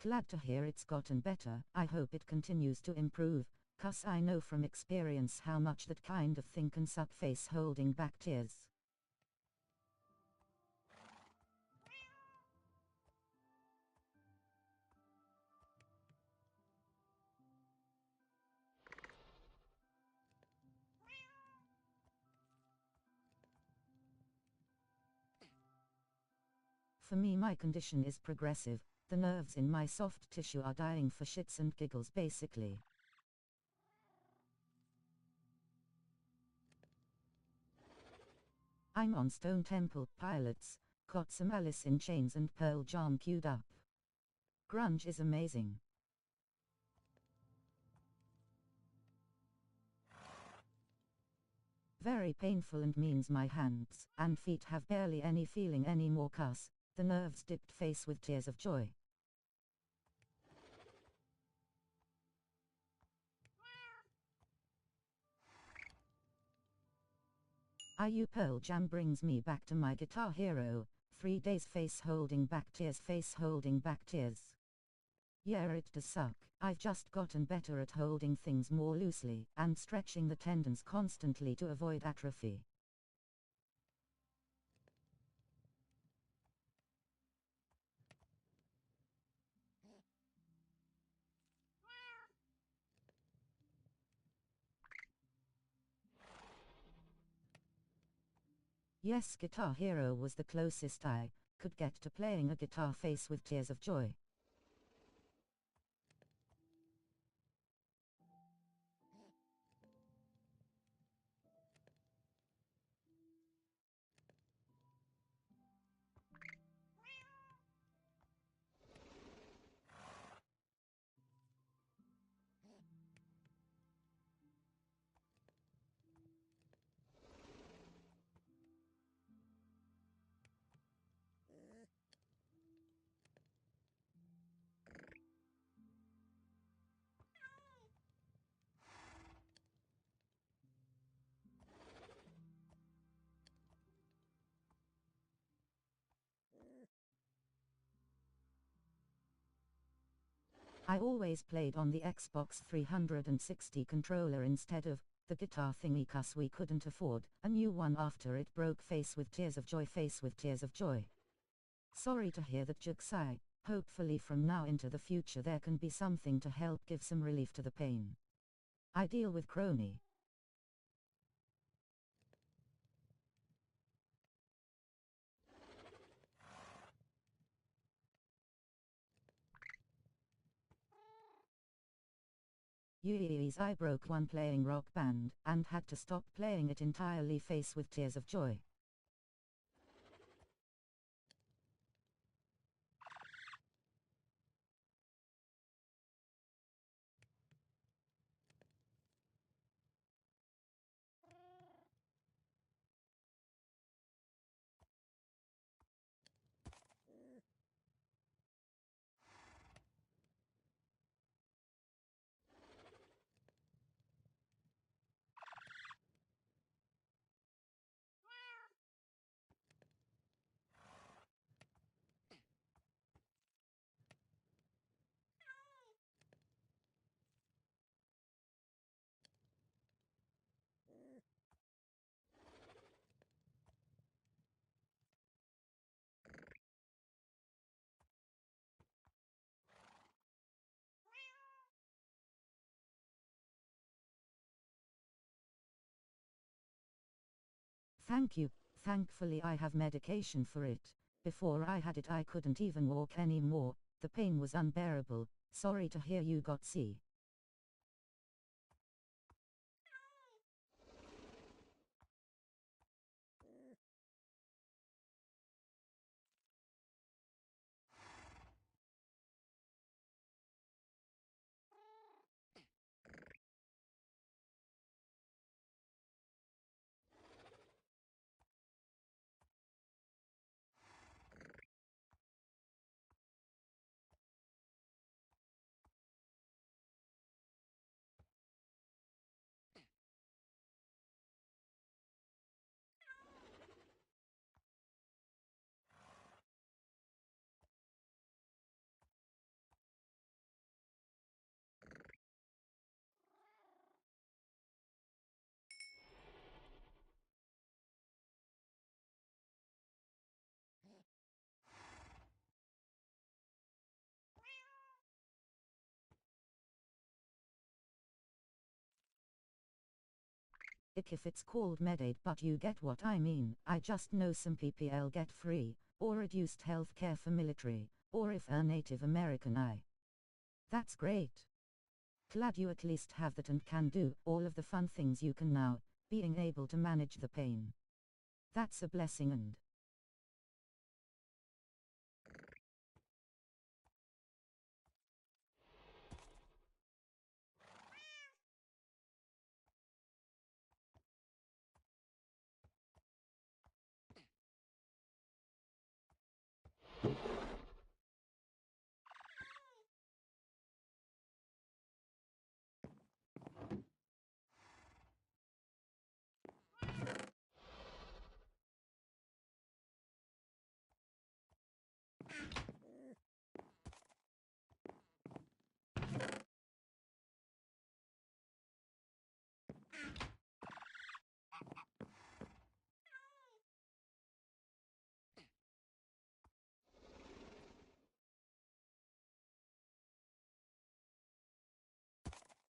Glad to hear it's gotten better. I hope it continues to improve, 'cause I know from experience how much that kind of thing can suck face holding back tears. For me, my condition is progressive. The nerves in my soft tissue are dying for shits and giggles basically. I'm on Stone Temple Pilots, got some Alice in Chains and Pearl Jam queued up. Grunge is amazing. Very painful and means my hands and feet have barely any feeling anymore, 'cause the nerves dipped face with tears of joy. IU Pearl Jam brings me back to my Guitar Hero. 3 days face holding back tears, face holding back tears. Yeah, it does suck. I've just gotten better at holding things more loosely and stretching the tendons constantly to avoid atrophy. Yes, Guitar Hero was the closest I could get to playing a guitar face with tears of joy. I always played on the Xbox 360 controller instead of the guitar thingy, 'cause we couldn't afford a new one after it broke. Face with tears of joy, face with tears of joy. Sorry to hear that, Juxai. Hopefully from now into the future there can be something to help give some relief to the pain. I deal with crony. Years I broke one playing Rock Band and had to stop playing it entirely. Face with tears of joy. Thank you. Thankfully I have medication for it. Before I had it I couldn't even walk anymore. The pain was unbearable. Sorry to hear you got C. Ick if it's called Medicaid, but you get what I mean. I just know some PPL get free, or reduced health care for military, or if a Native American That's great. Glad you at least have that and can do all of the fun things you can now, being able to manage the pain. That's a blessing. And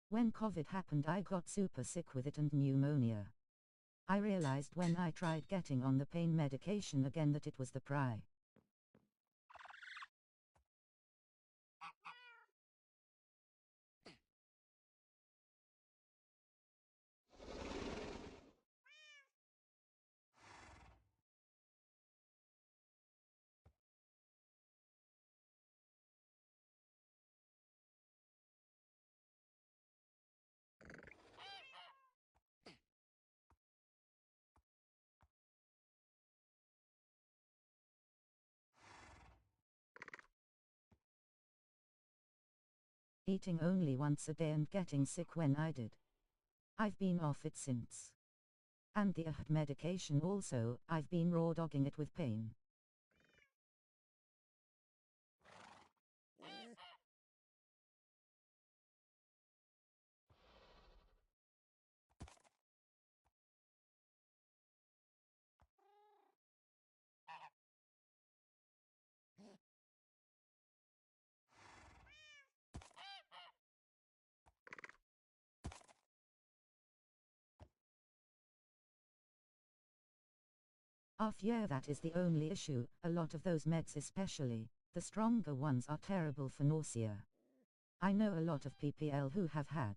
when COVID happened, I got super sick with it and pneumonia. I realized when I tried getting on the pain medication again that it was the pry. Eating only once a day and getting sick when I did. I've been off it since. And the AHD medication also, I've been raw dogging it with pain. Yeah, that is the only issue. A lot of those meds, especially the stronger ones, are terrible for nausea. I know a lot of PPL who have had.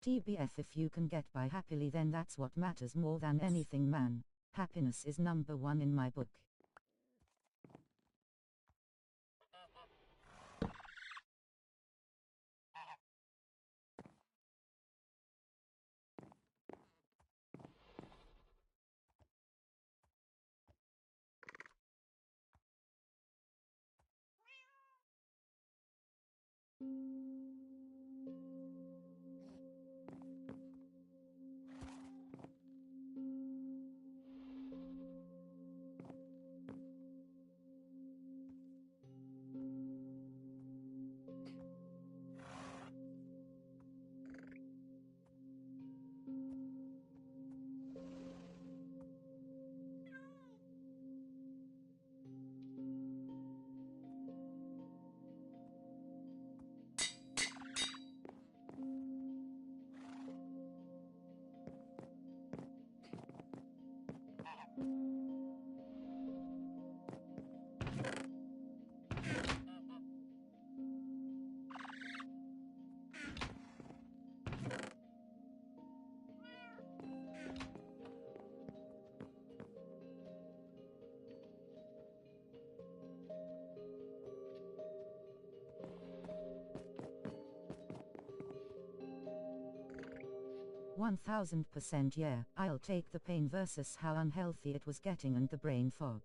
TBF, if you can get by happily, then that's what matters more than anything, man. Happiness is number one in my book. "1,000% yeah, I'll take the pain versus how unhealthy it was getting and the brain fog.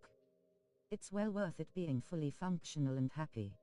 It's well worth it being fully functional and happy."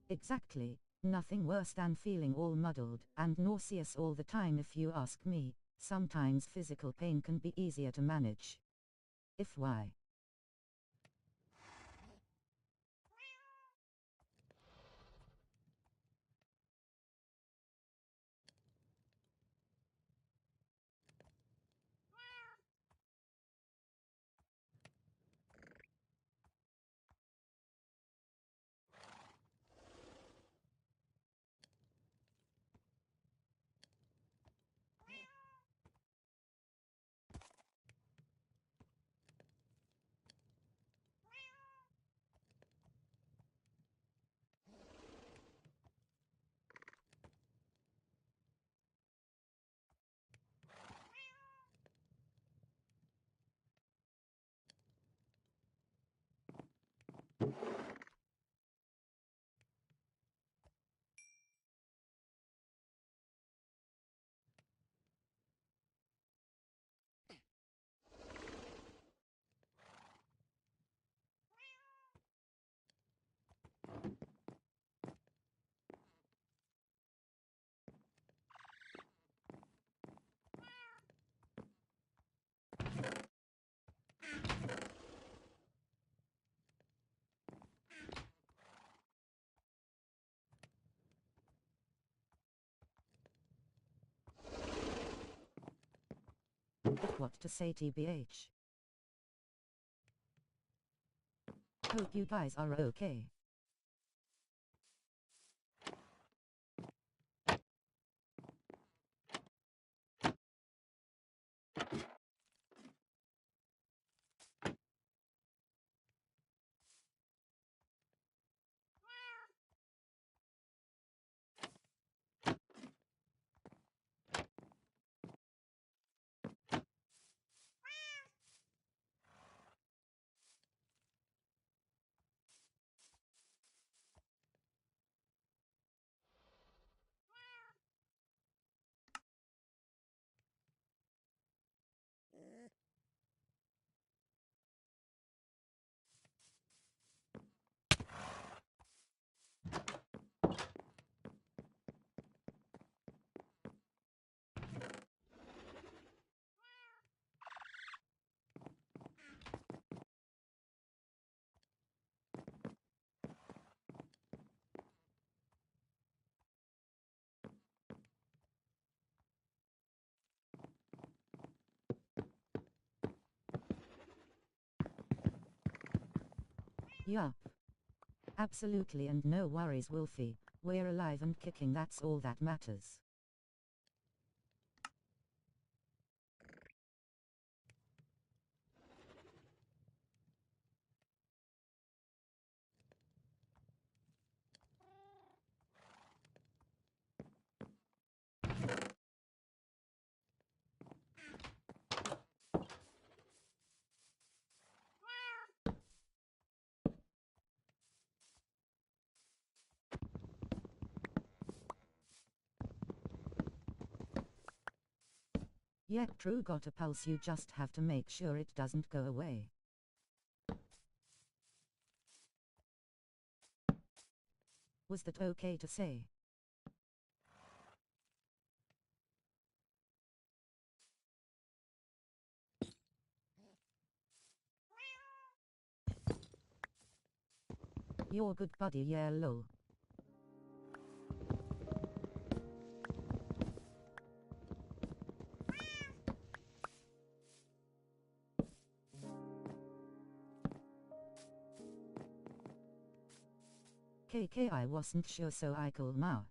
Exactly. Nothing worse than feeling all muddled and nauseous all the time if you ask me. Sometimes physical pain can be easier to manage. If why? But what to say tbh? Hope you guys are okay. Yup. Absolutely, and no worries, Wolfie. We're alive and kicking, that's all that matters. Yeah, true, got a pulse, you just have to make sure it doesn't go away. Was that okay to say? You're good buddy, yeah lol. KK, I wasn't sure, so I call Mao.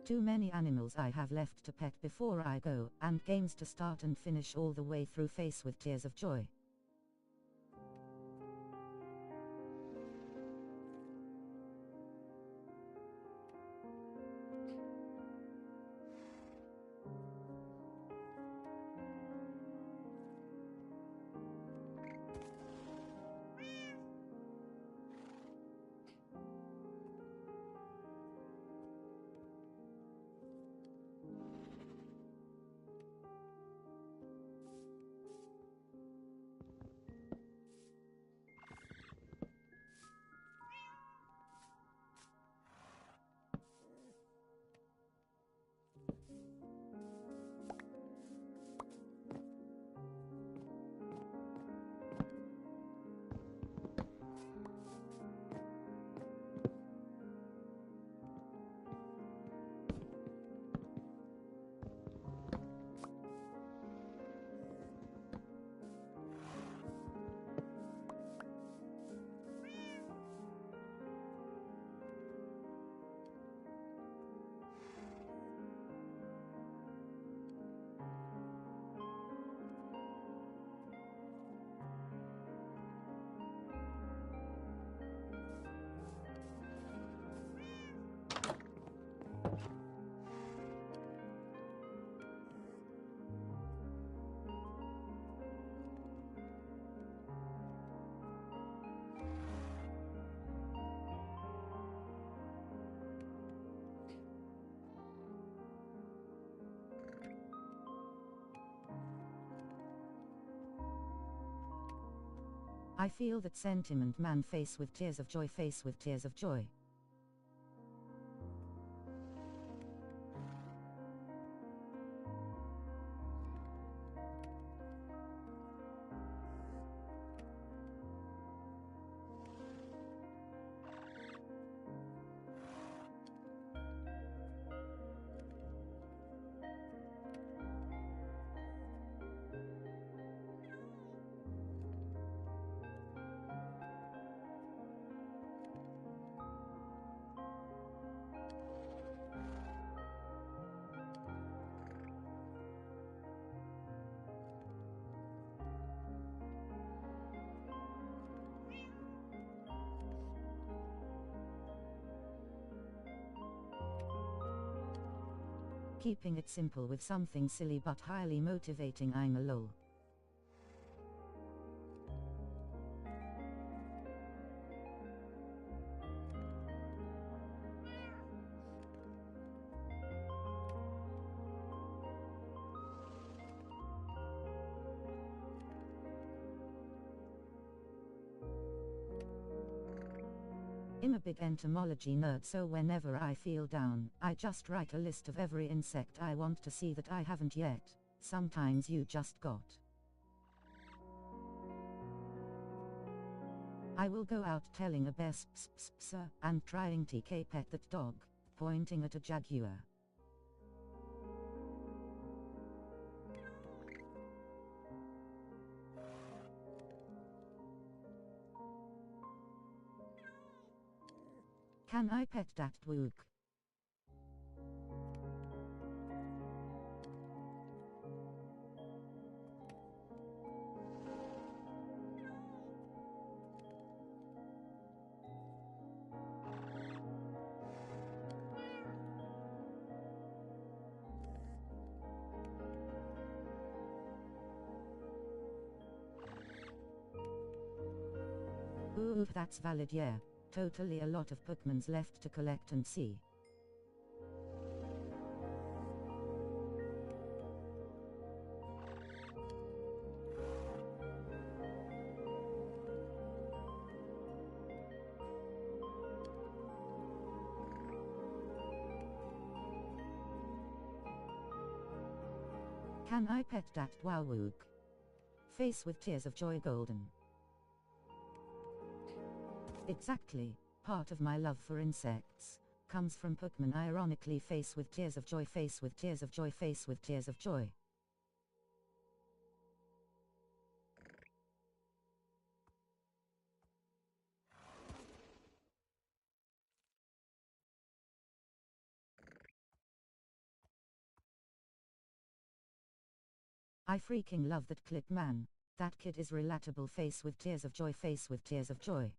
Too many animals I have left to pet before I go, and games to start and finish all the way through, face with tears of joy. I feel that sentiment, man, face with tears of joy, face with tears of joy. Keeping it simple with something silly but highly motivating, I'm a lol. I'm a big entomology nerd, so whenever I feel down, I just write a list of every insect I want to see that I haven't yet. Sometimes you just got I will go out telling a best sir and trying TK pet that dog, pointing at a jaguar. Can I pet that dog? Ooh, that's valid, yeah. Totally a lot of Pokemons left to collect and see. Can I pet that Wawook? Face with tears of joy golden. Exactly, part of my love for insects comes from Pokemon, ironically. Face with tears of joy, face with tears of joy, face with tears of joy. I freaking love that clip, man. That kid is relatable. Face with tears of joy, face with tears of joy.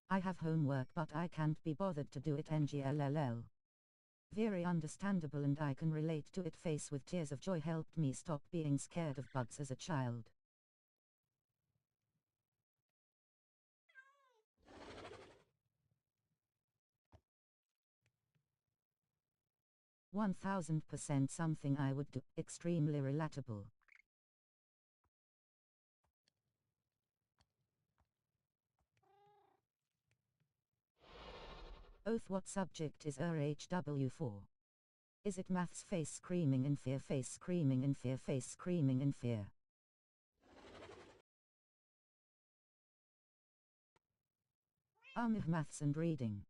I have homework but I can't be bothered to do it. NGLLL. Very understandable and I can relate to it. Face with tears of joy helped me stop being scared of bugs as a child. %1000 something I would do. Extremely relatable. Oath, what subject is RHW for? Is it maths? Face screaming in fear, face screaming in fear, face screaming in fear. Maths and reading.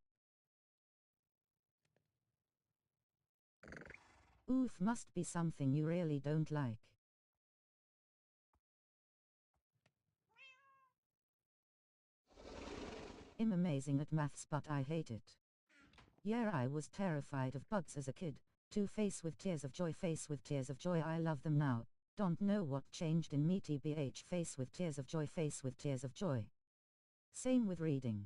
Oof, must be something you really don't like. I'm amazing at maths but I hate it. Yeah, I was terrified of bugs as a kid. Face with tears of joy, face with tears of joy, I love them now. Don't know what changed in me. TBH, face with tears of joy, face with tears of joy. Same with reading.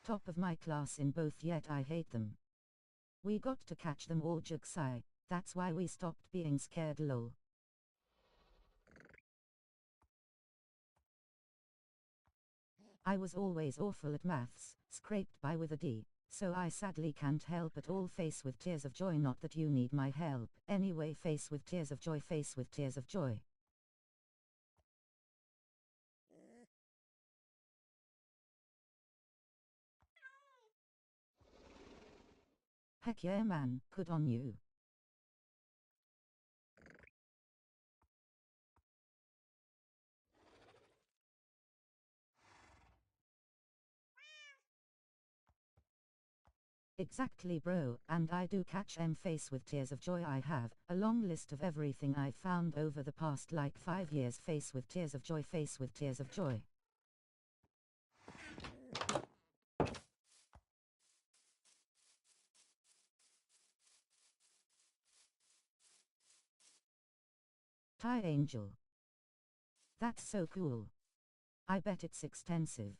Top of my class in both, yet I hate them. We got to catch them all, Jugsai. That's why we stopped being scared, lol. I was always awful at maths, scraped by with a D, so I sadly can't help at all. Face with tears of joy, not that you need my help. Anyway, face with tears of joy, face with tears of joy. Heck yeah, man, good on you. Exactly, bro, and I do catch face with tears of joy. I have a long list of everything I've found over the past like 5 years. Face with tears of joy, face with tears of joy. Thai Angel. That's so cool. I bet it's extensive.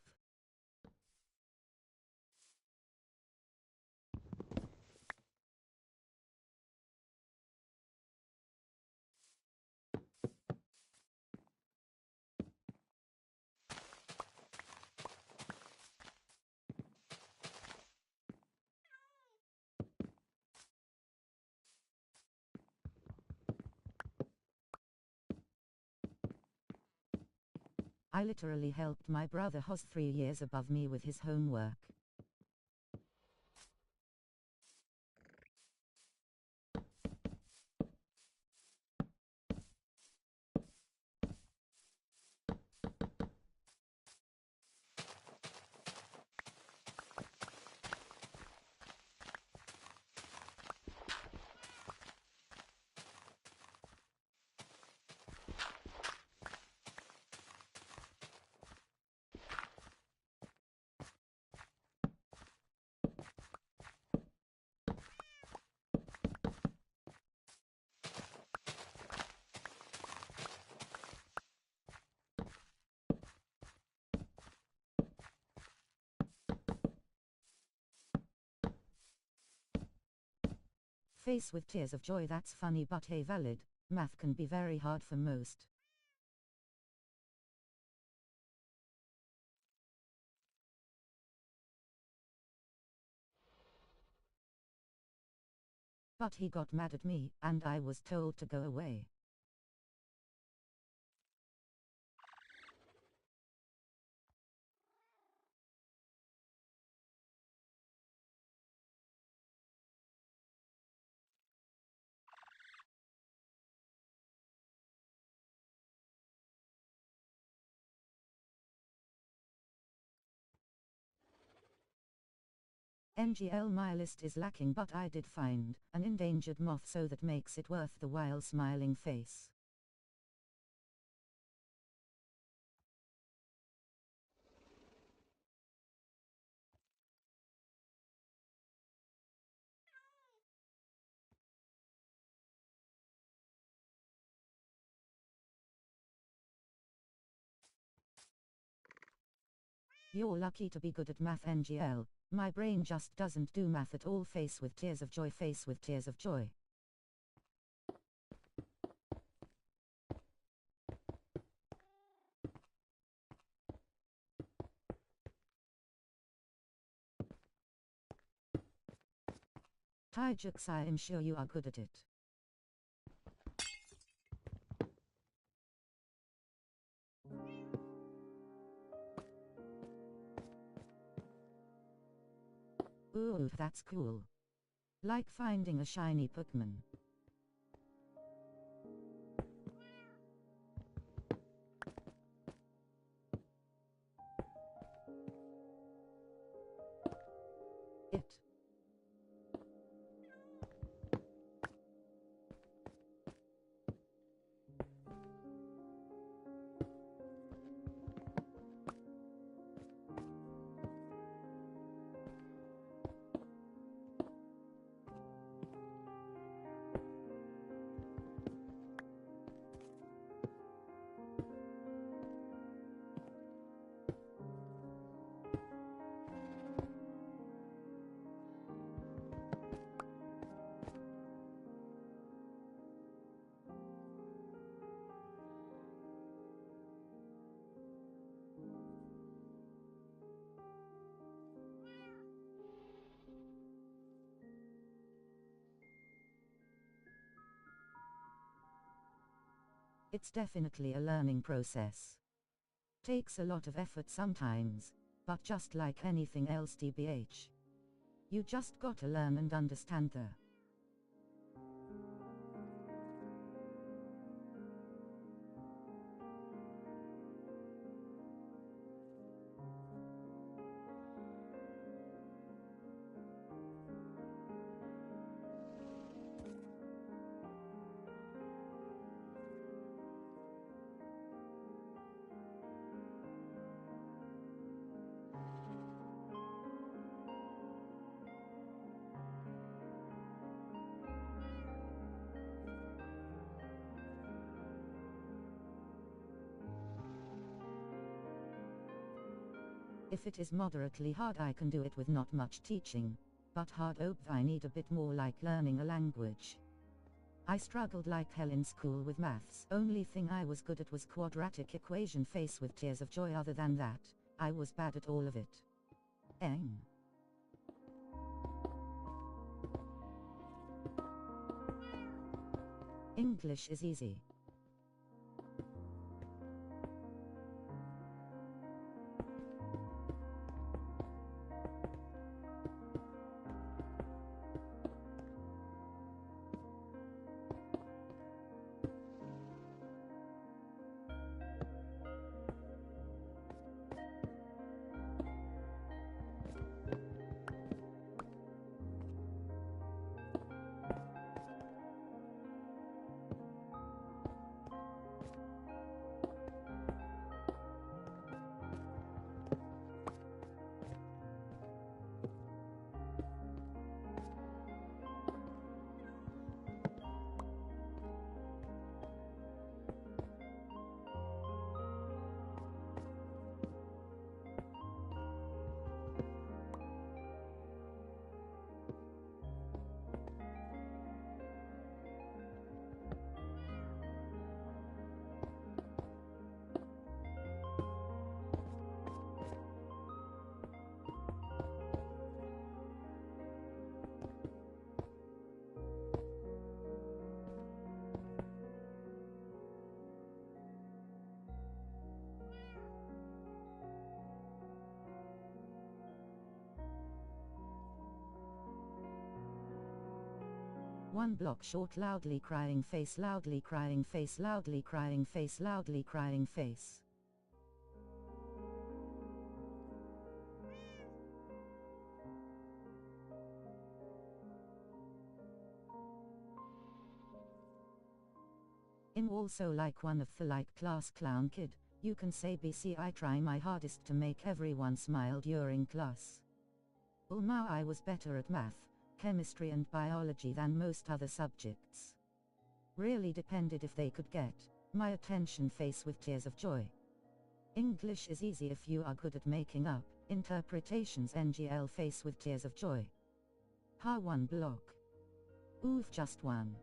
I literally helped my brother who's 3 years above me with his homework. Face with tears of joy, that's funny but hey valid. Math can be very hard for most. But he got mad at me, and I was told to go away. NGL, my list is lacking, but I did find an endangered moth, so that makes it worth the while. Smiling face. You're lucky to be good at math, NGL. My brain just doesn't do math at all. Face with tears of joy, face with tears of joy. Taijux, I am sure you are good at it. Ooh, that's cool. Like finding a shiny Pokemon. It. It's definitely a learning process. Takes a lot of effort sometimes, but just like anything else, TBH. You just gotta learn and understand the If it is moderately hard, I can do it with not much teaching. But hard I need a bit more, like learning a language. I struggled like hell in school with maths. Only thing I was good at was quadratic equation. Face with tears of joy. Other than that, I was bad at all of it. English is easy. One block short, loudly crying face, loudly crying face, loudly crying face, loudly crying face. I'm also like one of the like class clown kid. You can say BC I try my hardest to make everyone smile during class. Ulma I was better at math, chemistry and biology than most other subjects. Really depended if they could get my attention face with tears of joy. English is easy if you are good at making up interpretations. NGL face with tears of joy. Ha one block. Oof just one.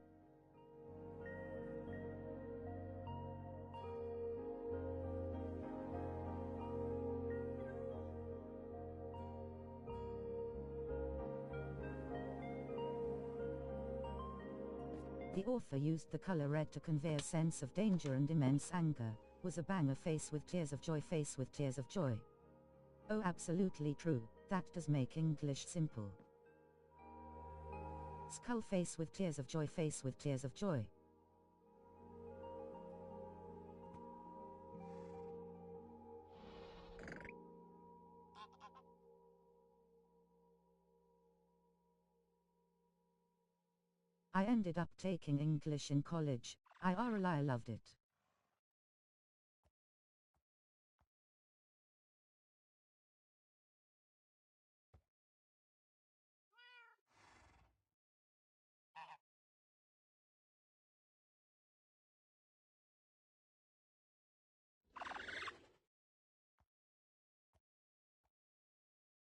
The author used the color red to convey a sense of danger and immense anger. Was a banger face with tears of joy, face with tears of joy. Oh, absolutely true, that does make English simple. Skull face with tears of joy, face with tears of joy. I ended up taking English in college. I loved it.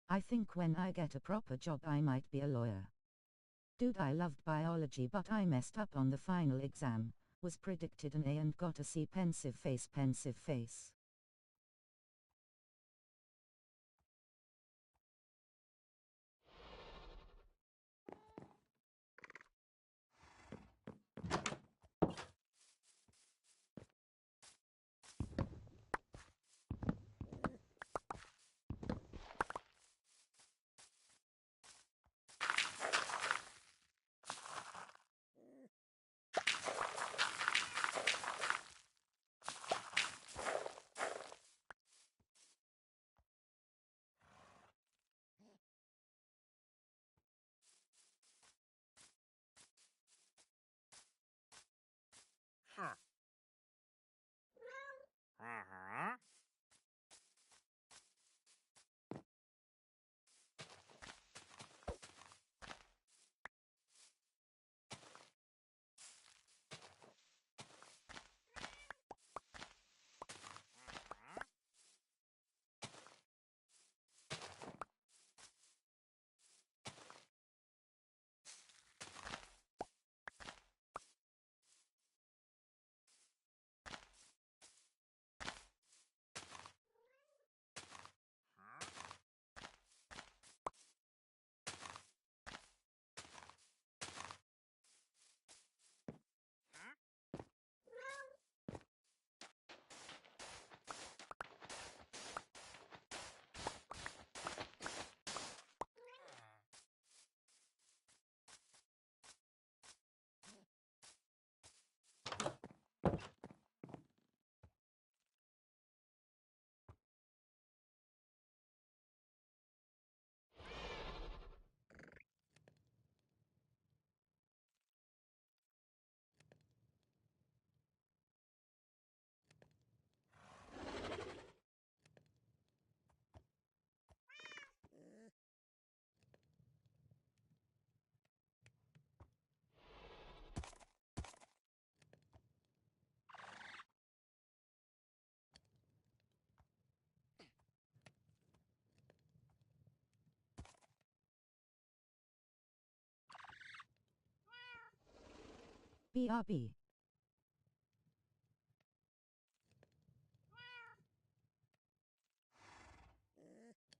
I think when I get a proper job I might be a lawyer. Dude, I loved biology but I messed up on the final exam. Was predicted an A and got a C. Pensive face, pensive face. BRB.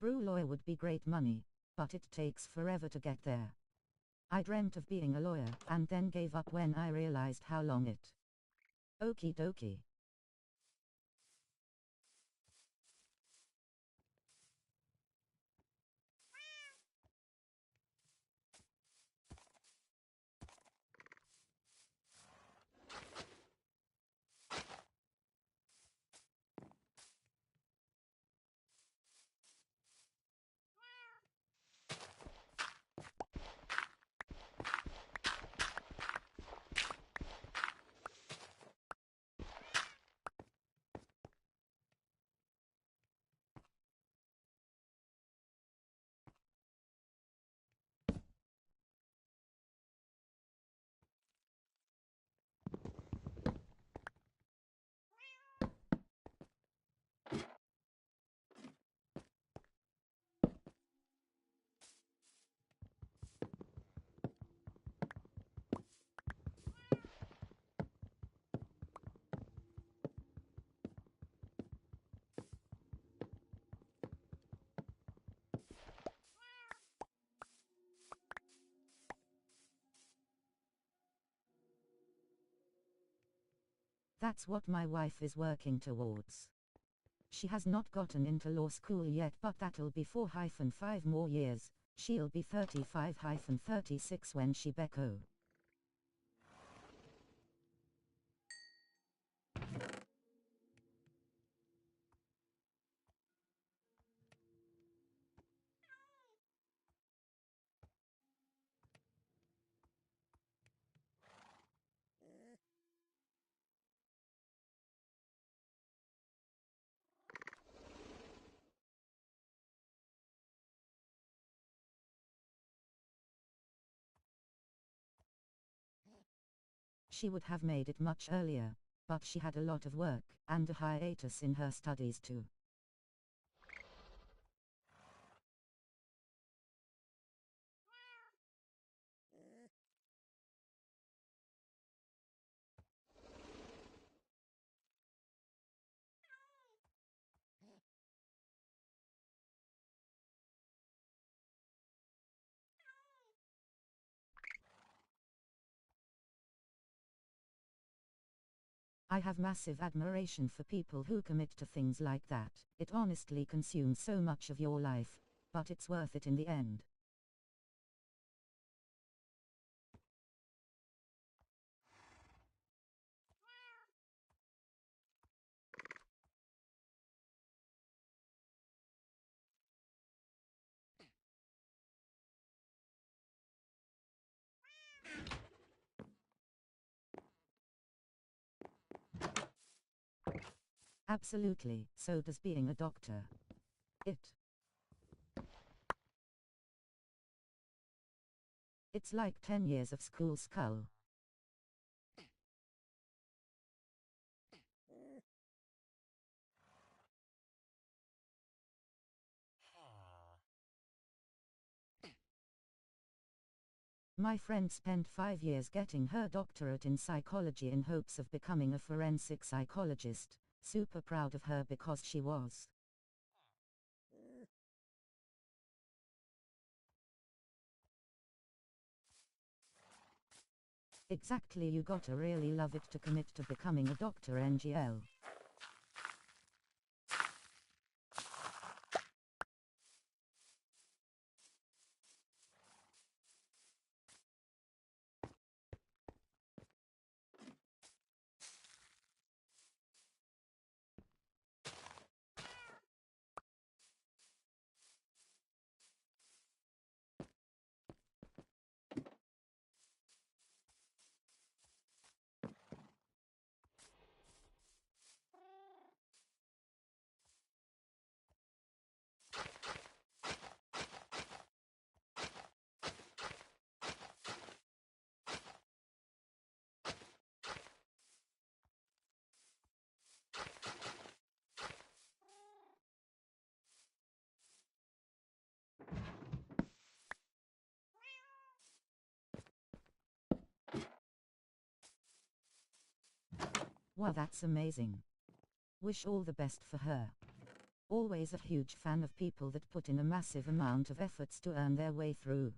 Brew lawyer would be great money, but it takes forever to get there. I dreamt of being a lawyer and then gave up when I realized how long it. Okie dokie. That's what my wife is working towards. She has not gotten into law school yet, but that'll be 4-5 more years. She'll be 35-36 when she becko. She would have made it much earlier, but she had a lot of work, and a hiatus in her studies too. I have massive admiration for people who commit to things like that. It honestly consumes so much of your life, but it's worth it in the end. Absolutely, so does being a doctor. It's like 10 years of school skull. My friend spent 5 years getting her doctorate in psychology in hopes of becoming a forensic psychologist. Super proud of her because she was. Exactly, you gotta really love it to commit to becoming a doctor, NGL. Wow, that's amazing. Wish all the best for her. Always a huge fan of people that put in a massive amount of efforts to earn their way through.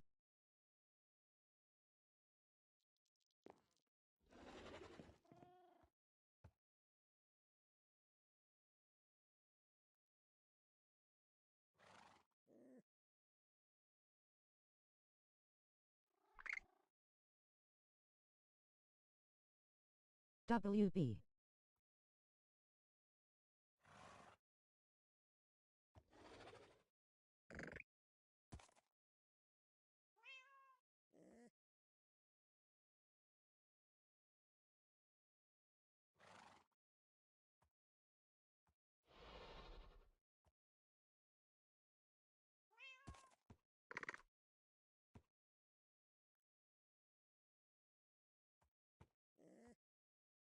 WB.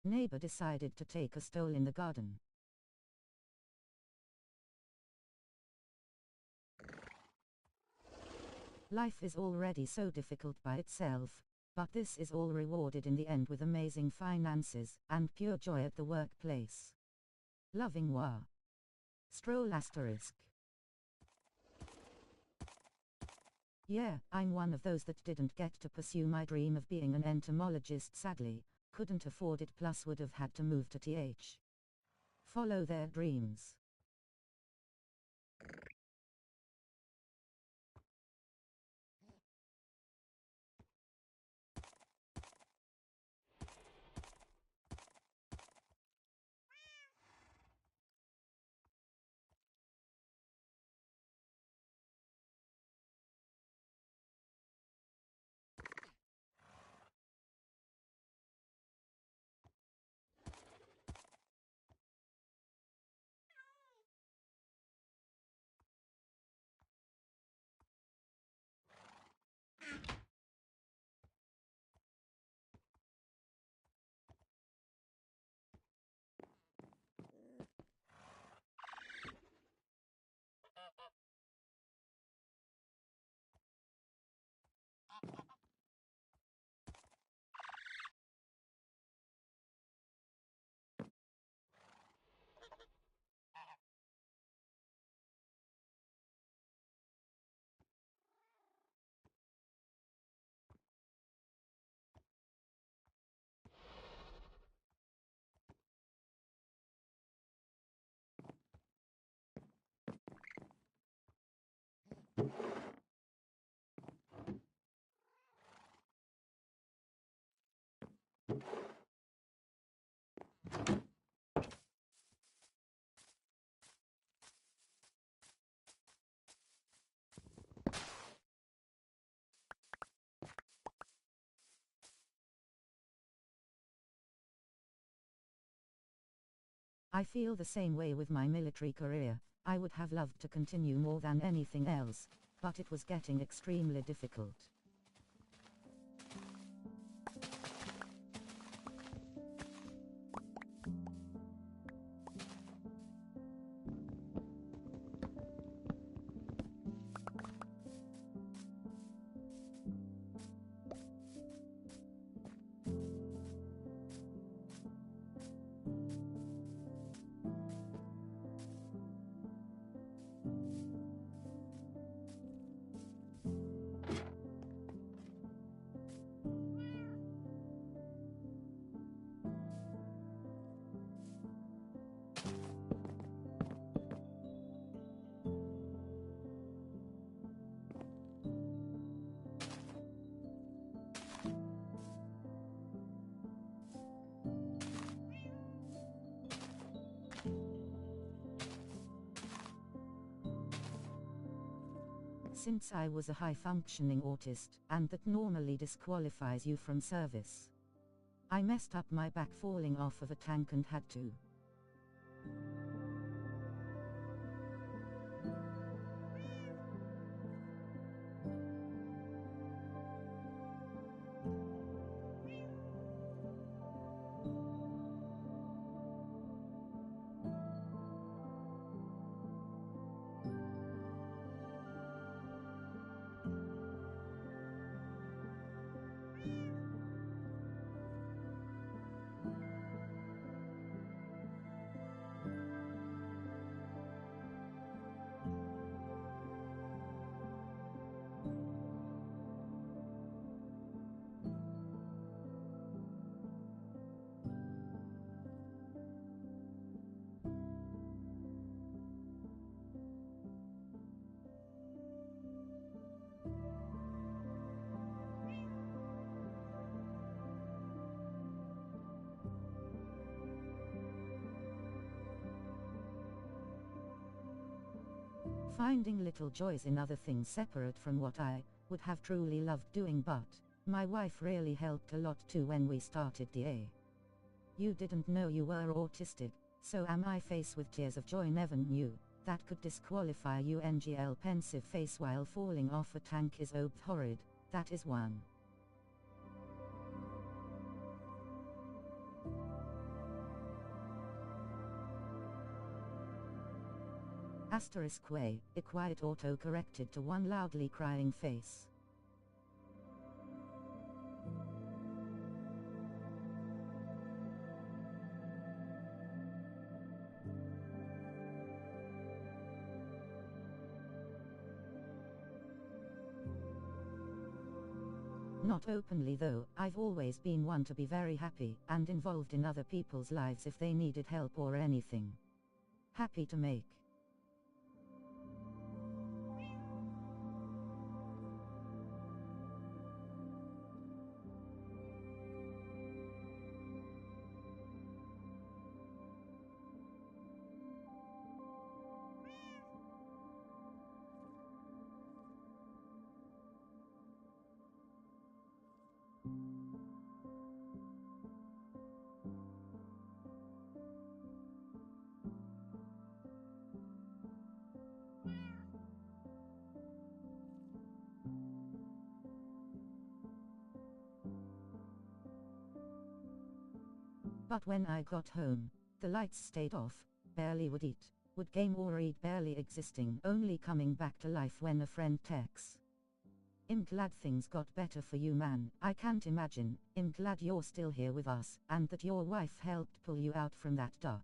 Neighbor decided to take a stroll in the garden. Life is already so difficult by itself, but this is all rewarded in the end with amazing finances and pure joy at the workplace. Loving wa. Stroll asterisk. Yeah, I'm one of those that didn't get to pursue my dream of being an entomologist sadly, Couldn't afford it, plus would have had to move to TH. Follow their dreams. I feel the same way with my military career. I would have loved to continue more than anything else, but it was getting extremely difficult. Since I was a high-functioning autist, and that normally disqualifies you from service, I messed up my back falling off of a tank and had to. Finding little joys in other things separate from what I would have truly loved doing, but my wife really helped a lot too when we started DA. You didn't know you were autistic, so am I faced with tears of joy never knew that could disqualify you. NGL pensive face while falling off a tank is horrid, that is one. Asterisk way, a quiet auto-corrected to one loudly crying face. Not openly though, I've always been one to be very happy and involved in other people's lives if they needed help or anything. Happy to make. But when I got home, the lights stayed off, barely would eat, would game or read, barely existing, only coming back to life when a friend texts. I'm glad things got better for you, man. I can't imagine. I'm glad you're still here with us, and that your wife helped pull you out from that dark.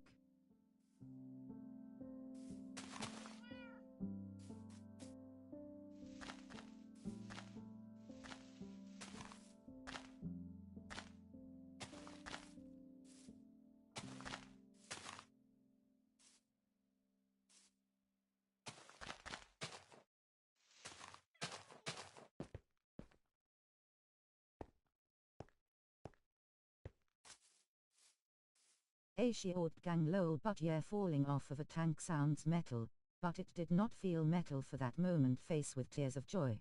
She old gang lol, but yeah, falling off of a tank sounds metal, but it did not feel metal for that moment. Face with tears of joy.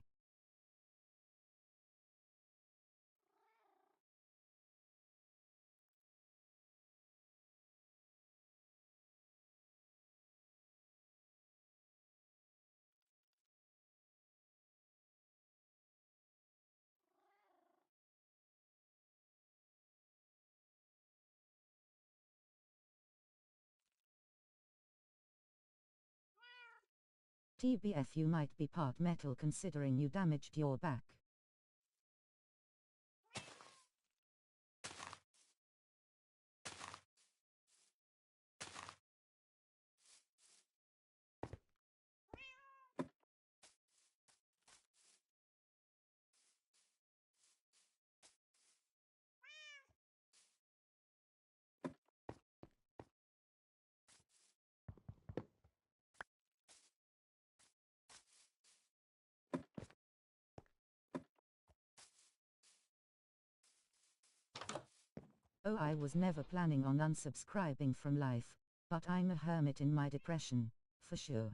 TBF, you might be part metal considering you damaged your back. Oh, I was never planning on unsubscribing from life, but I'm a hermit in my depression, for sure.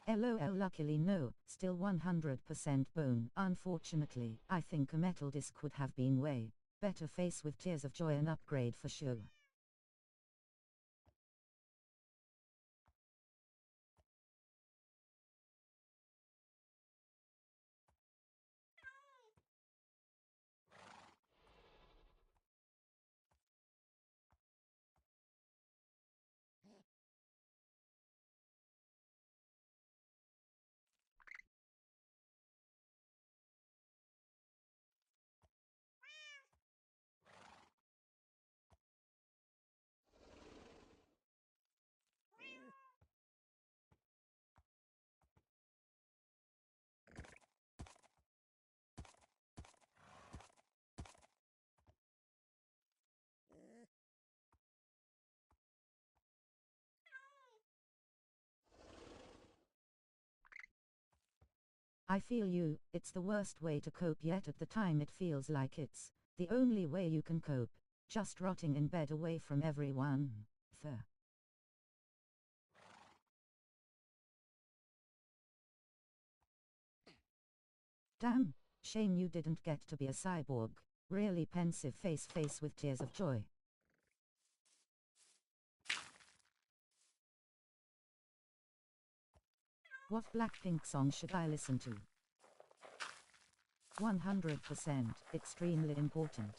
LOL, luckily no, still 100% bone. Unfortunately, I think a metal disc would have been way better. Face with tears of joy, an upgrade for sure. I feel you, it's the worst way to cope, yet at the time it feels like it's the only way you can cope. Just rotting in bed away from everyone. Fair. Damn, shame you didn't get to be a cyborg. Really pensive face with tears of joy. What Blackpink song should I listen to? 100%, extremely important.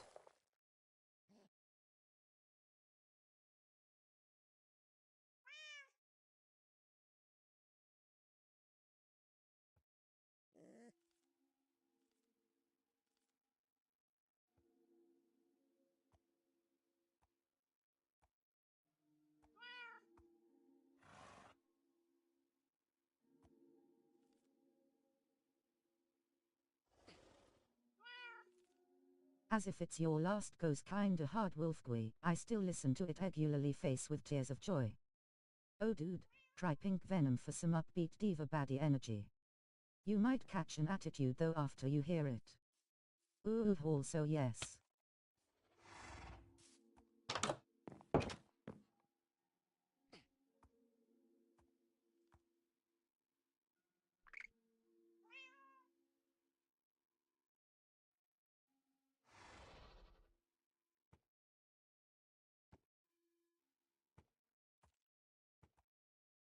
As if it's your last goes kinda hard Wolfgui, I still listen to it regularly face with tears of joy. Oh dude, try Pink Venom for some upbeat diva baddie energy. You might catch an attitude though after you hear it. Ooh also yes.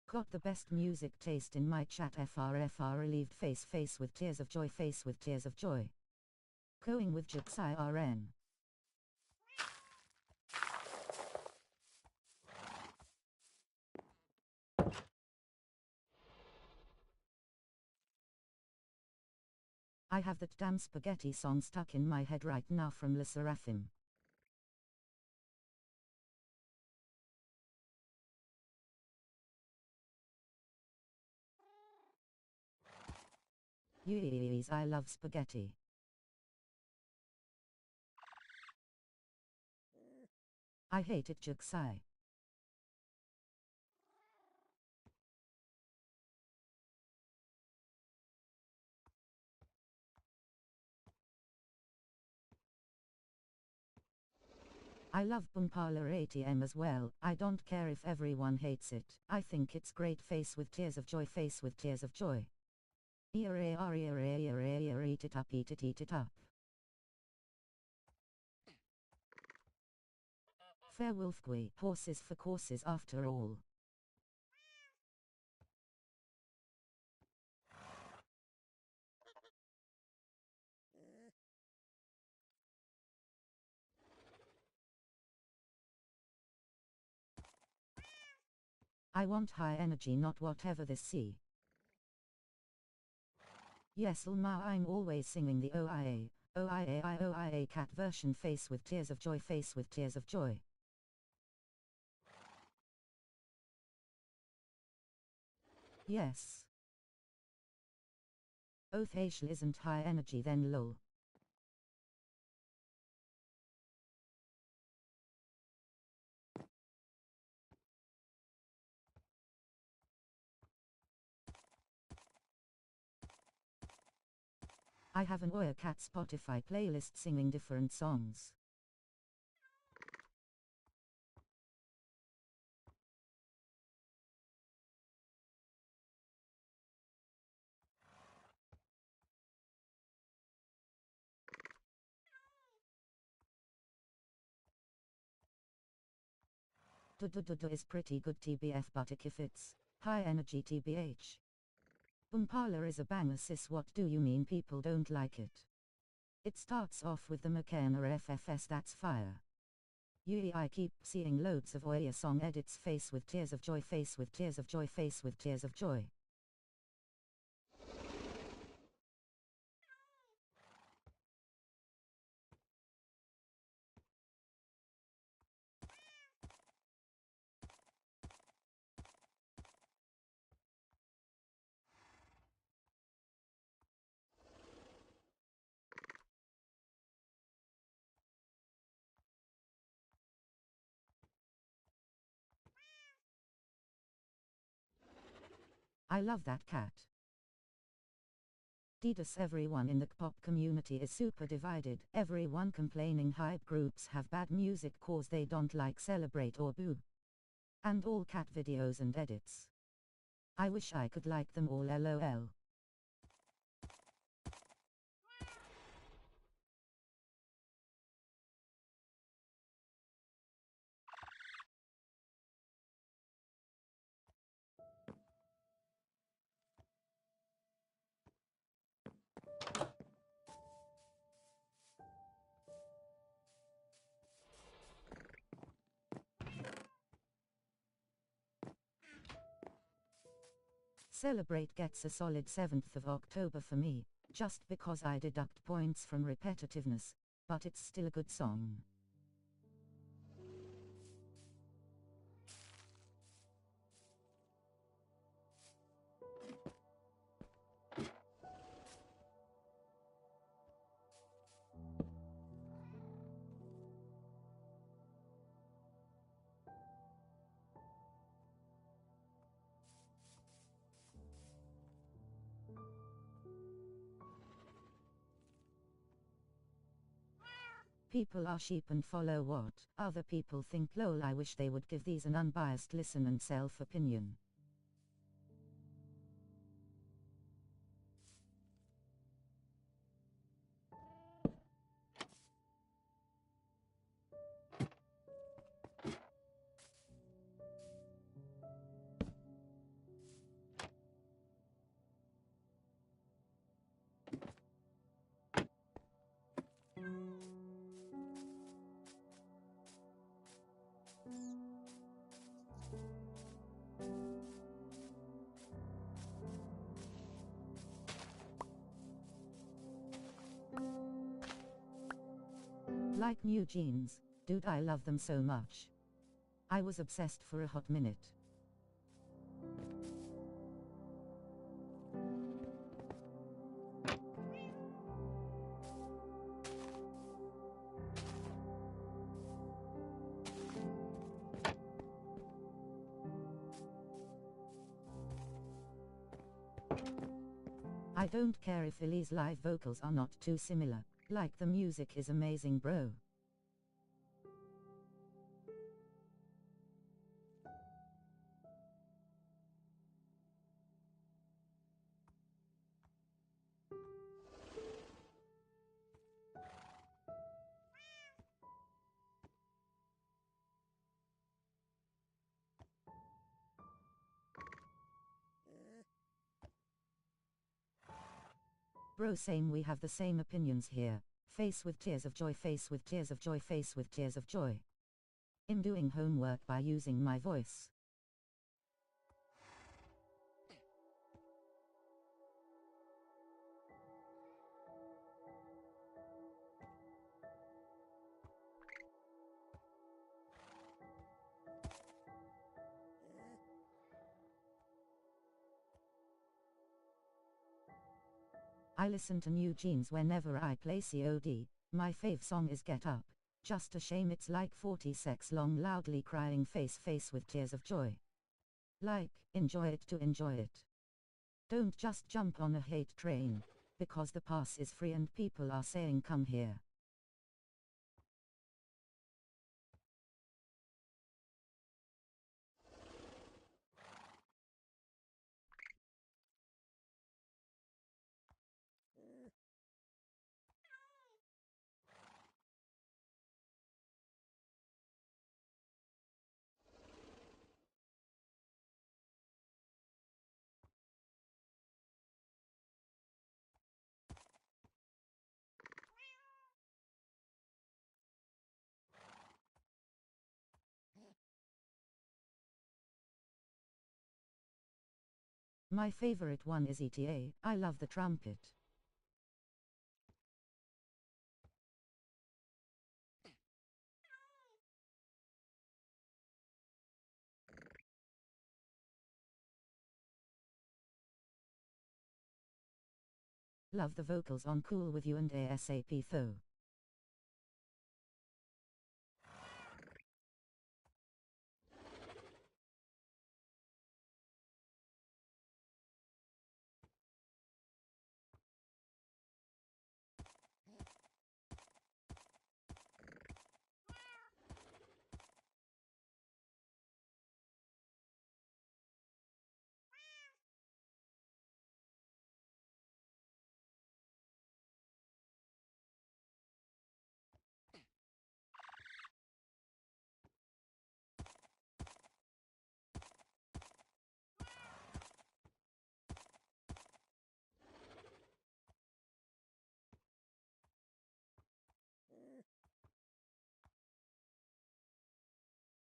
Got the best music taste in my chat FRFR relieved face with tears of joy face with tears of joy. Going with Juxi RN. I have that damn spaghetti song stuck in my head right now from Le Seraphim. Yes, I love spaghetti. I hate it Juxi. I love Bumpala ATM as well, I don't care if everyone hates it, I think it's great face with tears of joy face with tears of joy. Eat it up eat it up. Fair Wolfgui, horses for courses after all. I want high energy not whatever this sea. Yes Ulma I'm always singing the OIA cat version face with tears of joy face with tears of joy. Yes. Oh facial isn't high energy then lol. I have an Oya Cat Spotify playlist singing different songs. Do is pretty good TBF but if it's high energy TBH. Bumpala is a banger sis what do you mean people don't like it? It starts off with the McKenna FFS that's fire. I keep seeing loads of Oya song edits face with tears of joy face with tears of joy face with tears of joy. I love that cat. Didas everyone in the pop community is super divided, everyone complaining hype groups have bad music cause they don't like celebrate or boo. And all cat videos and edits. I wish I could like them all lol. Celebrate gets a solid 7th of October for me, just because I deduct points from repetitiveness, but it's still a good song. People are sheep and follow what other people think. Lol, I wish they would give these an unbiased listen and self-opinion. Like new jeans, dude, I love them so much. I was obsessed for a hot minute. I don't care if Ellie's live vocals are not too similar, like the music is amazing, bro. Bro, same, we have the same opinions here. Face with tears of joy, face with tears of joy, face with tears of joy. I'm doing homework by using my voice. I listen to New Jeans whenever I play COD. My fave song is Get Up. Just a shame it's like 40 secs long, loudly crying face with tears of joy. Like, enjoy it to enjoy it. Don't just jump on a hate train, because the pass is free and people are saying come here. My favorite one is ETA. I love the trumpet. Love the vocals on Cool With You and ASAP though.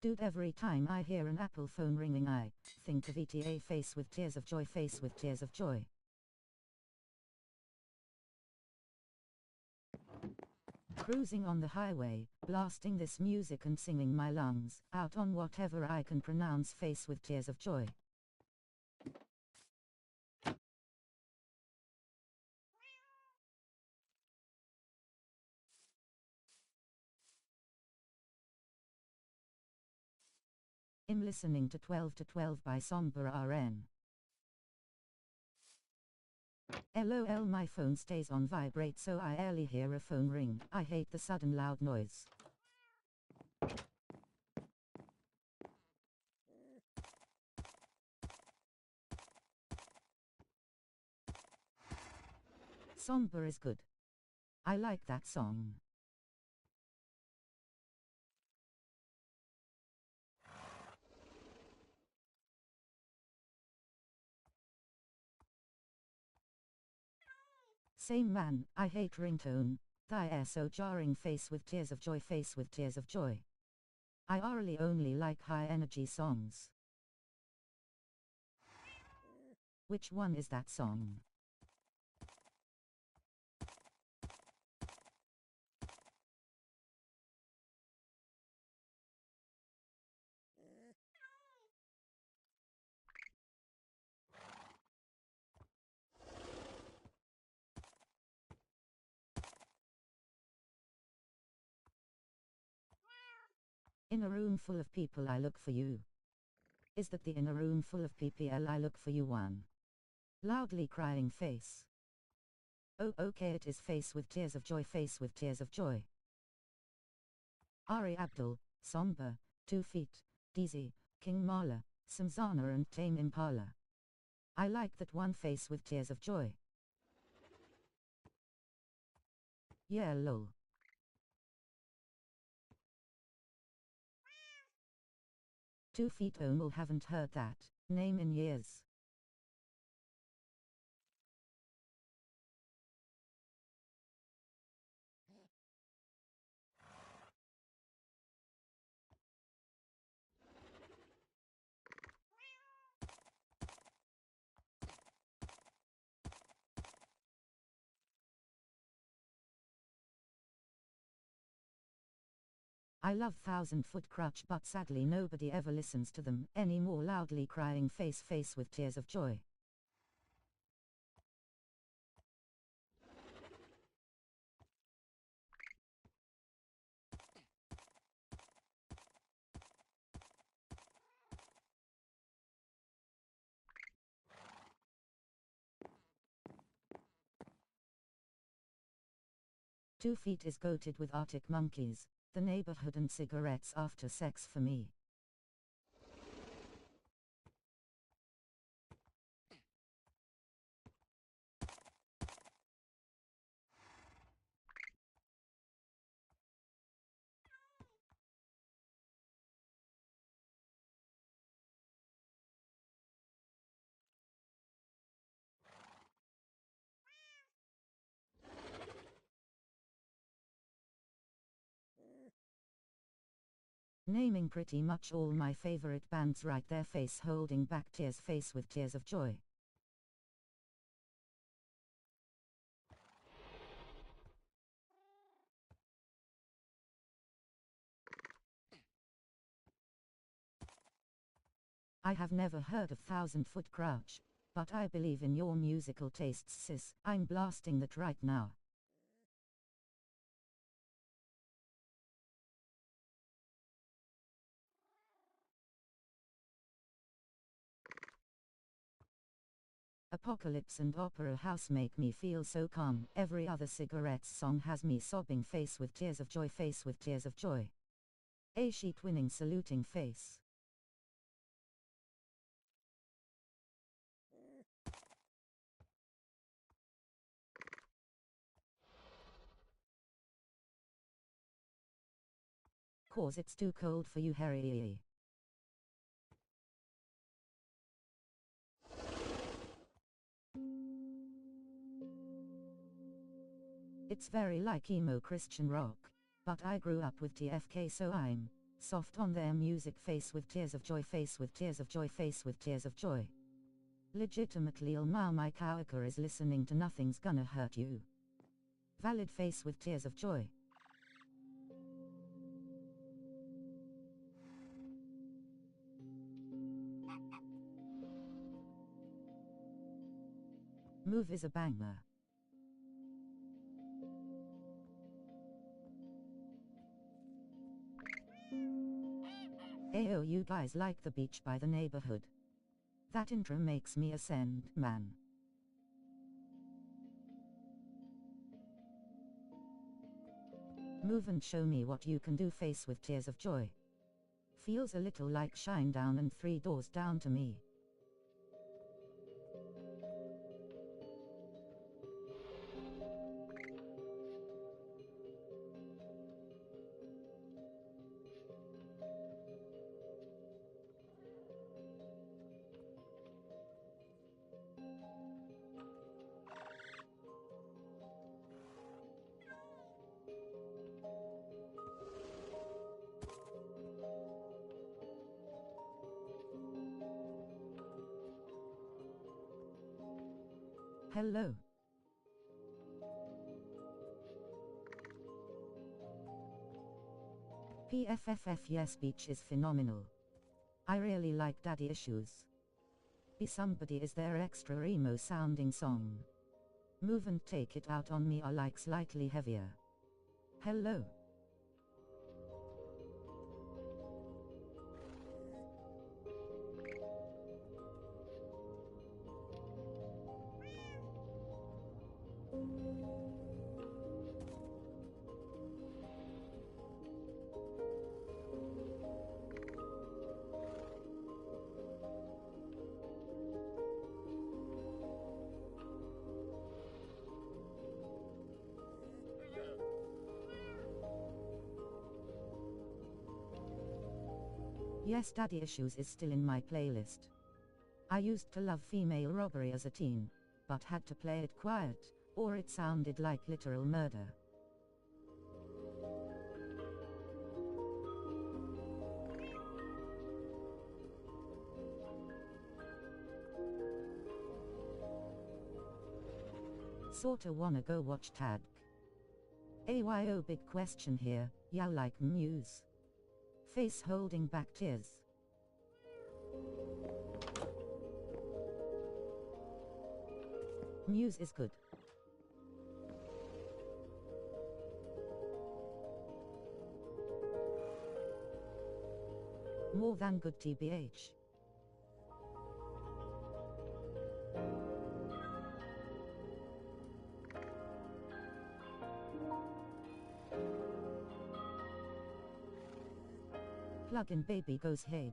Dude, every time I hear an Apple phone ringing I think of ETA, face with tears of joy, face with tears of joy. Cruising on the highway, blasting this music and singing my lungs out on whatever I can pronounce, face with tears of joy. I'm listening to 12 to 12 by Somber RN. LOL, my phone stays on vibrate so I rarely hear a phone ring. I hate the sudden loud noise. Somber is good. I like that song. Same man, I hate ringtone. Thy air so jarring, face with tears of joy, face with tears of joy. I only like high energy songs. Which one is that song? In a room full of people I look for you. Is that the in a room full of PPL I look for you one? Loudly crying face. Oh okay, it is face with tears of joy, face with tears of joy. Ari Abdul, Somber, 2 Feet, DZ, King Mala, Samzana and Tame Impala. I like that one, face with tears of joy. Yeah lol. 2 Feet Omul, haven't heard that name in years. I love 1000-Foot Crutch, but sadly nobody ever listens to them anymore. Loudly crying face, face with tears of joy. Two Feet is goated with Arctic Monkeys, the neighborhood and cigarettes after sex for me. Naming pretty much all my favorite bands right there, face holding back tears, face with tears of joy. I have never heard of 1000-Foot Crouch, but I believe in your musical tastes sis, I'm blasting that right now. Apocalypse and Opera House make me feel so calm. Every other Cigarettes song has me sobbing, face with tears of joy, face with tears of joy. A sheet winning, saluting face. Cause it's too cold for you, Harry. It's very like emo Christian rock, but I grew up with TFK, so I'm Soft on their music, face with tears of joy, face with tears of joy, face with tears of joy. Legitimately Ilma, my coworker is listening to Nothing's Gonna Hurt You. Valid, face with tears of joy. Move is a banger. Ayo, you guys like the beach by the neighborhood. That intro makes me ascend, man. Move and show me what you can do, face with tears of joy. Feels a little like Shine Down and 3 Doors Down to me. Hello. PFFF, yes, beach is phenomenal. I really like Daddy Issues. Be Somebody is their extra emo sounding song. Move and Take It Out on Me are like slightly heavier. Hello. Yes, Daddy Issues is still in my playlist. I used to love female robbery as a teen, but had to play it quiet, or it sounded like literal murder. Sorta wanna go watch Tag. Ayo, big question here, ya like Muse? Face holding back tears. Muse is good. More than good, tbh. Plug-in baby goes head.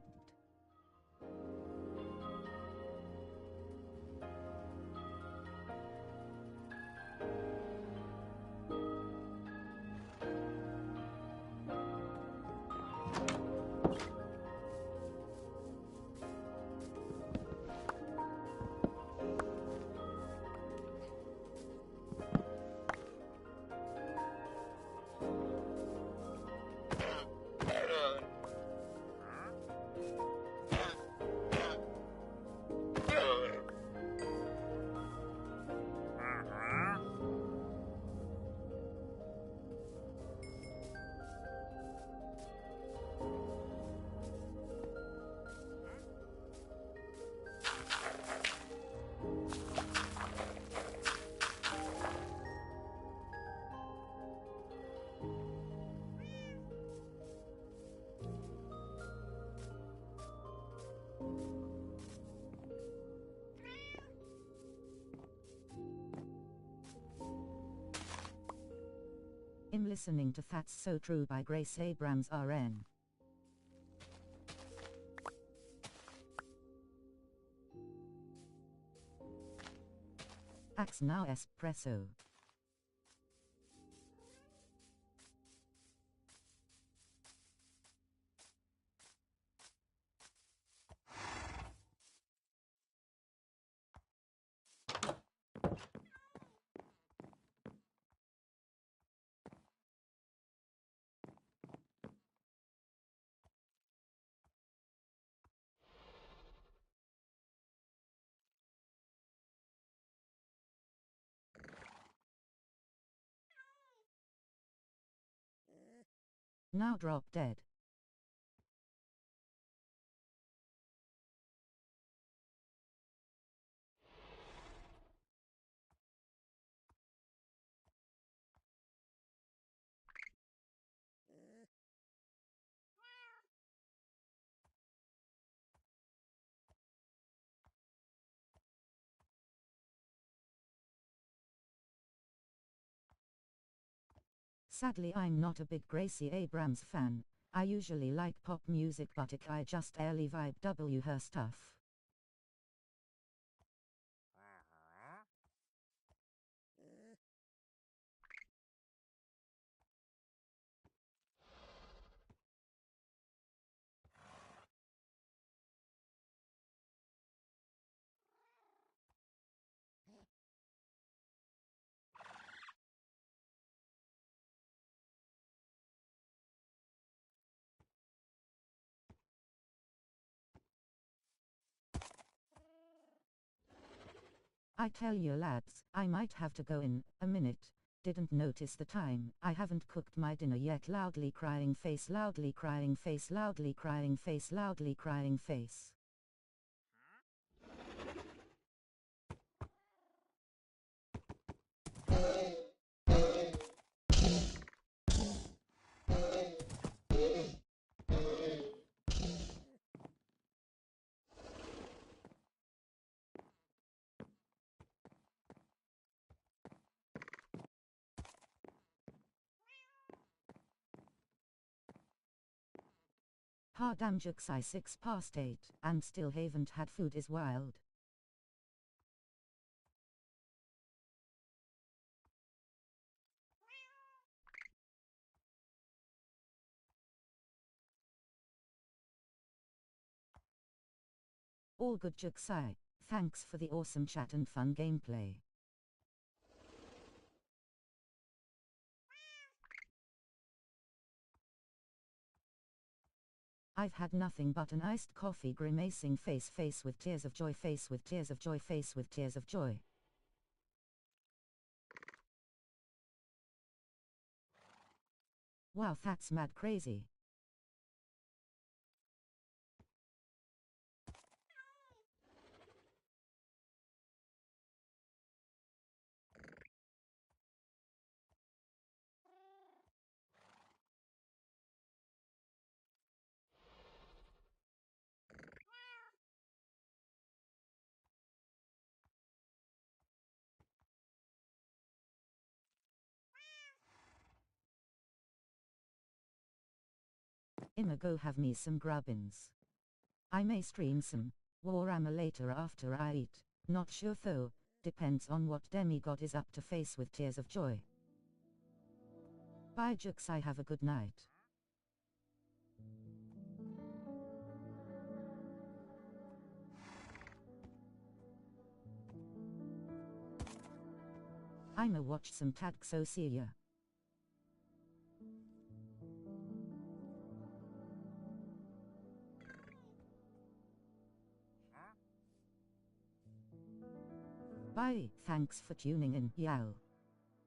I'm listening to That's So True by Grace Abrams RN. Axe now espresso. now drop dead. Sadly, I'm not a big Gracie Abrams fan. I usually like pop music, but I just barely vibe her stuff. I tell you lads, I might have to go in a minute. Didn't notice the time. I haven't cooked my dinner yet. Loudly crying face, loudly crying face, loudly crying face, loudly crying face. Damn Juxai 8:06, and still haven't had food is wild. All good Juxai, thanks for the awesome chat and fun gameplay. I've had nothing but an iced coffee. Grimacing face, face with tears of joy, face with tears of joy, face with tears of joy. Wow, that's mad crazy. I'ma go have me some grubbins. I may stream some Warhammer later after I eat. Not sure though, depends on what demigod is up to. Face with tears of joy. Bye Juxai, have a good night. I'ma watch some tag, so see ya. Bye, thanks for tuning in, y'all.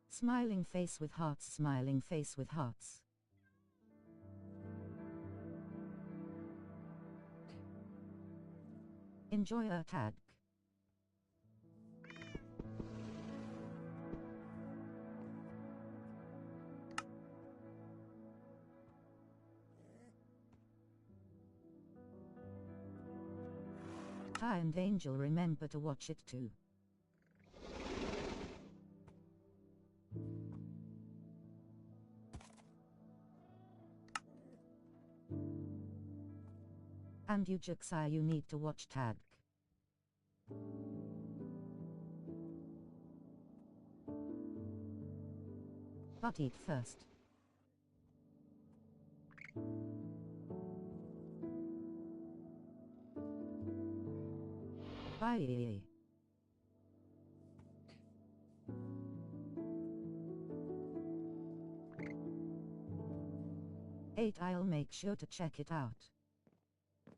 Smiling face with hearts, smiling face with hearts. Enjoy a tag. Ty and Angel, remember to watch it too. And you Juxai, you need to watch tag. But eat first. Bye. I'll make sure to check it out.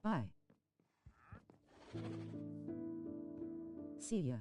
Bye. See ya.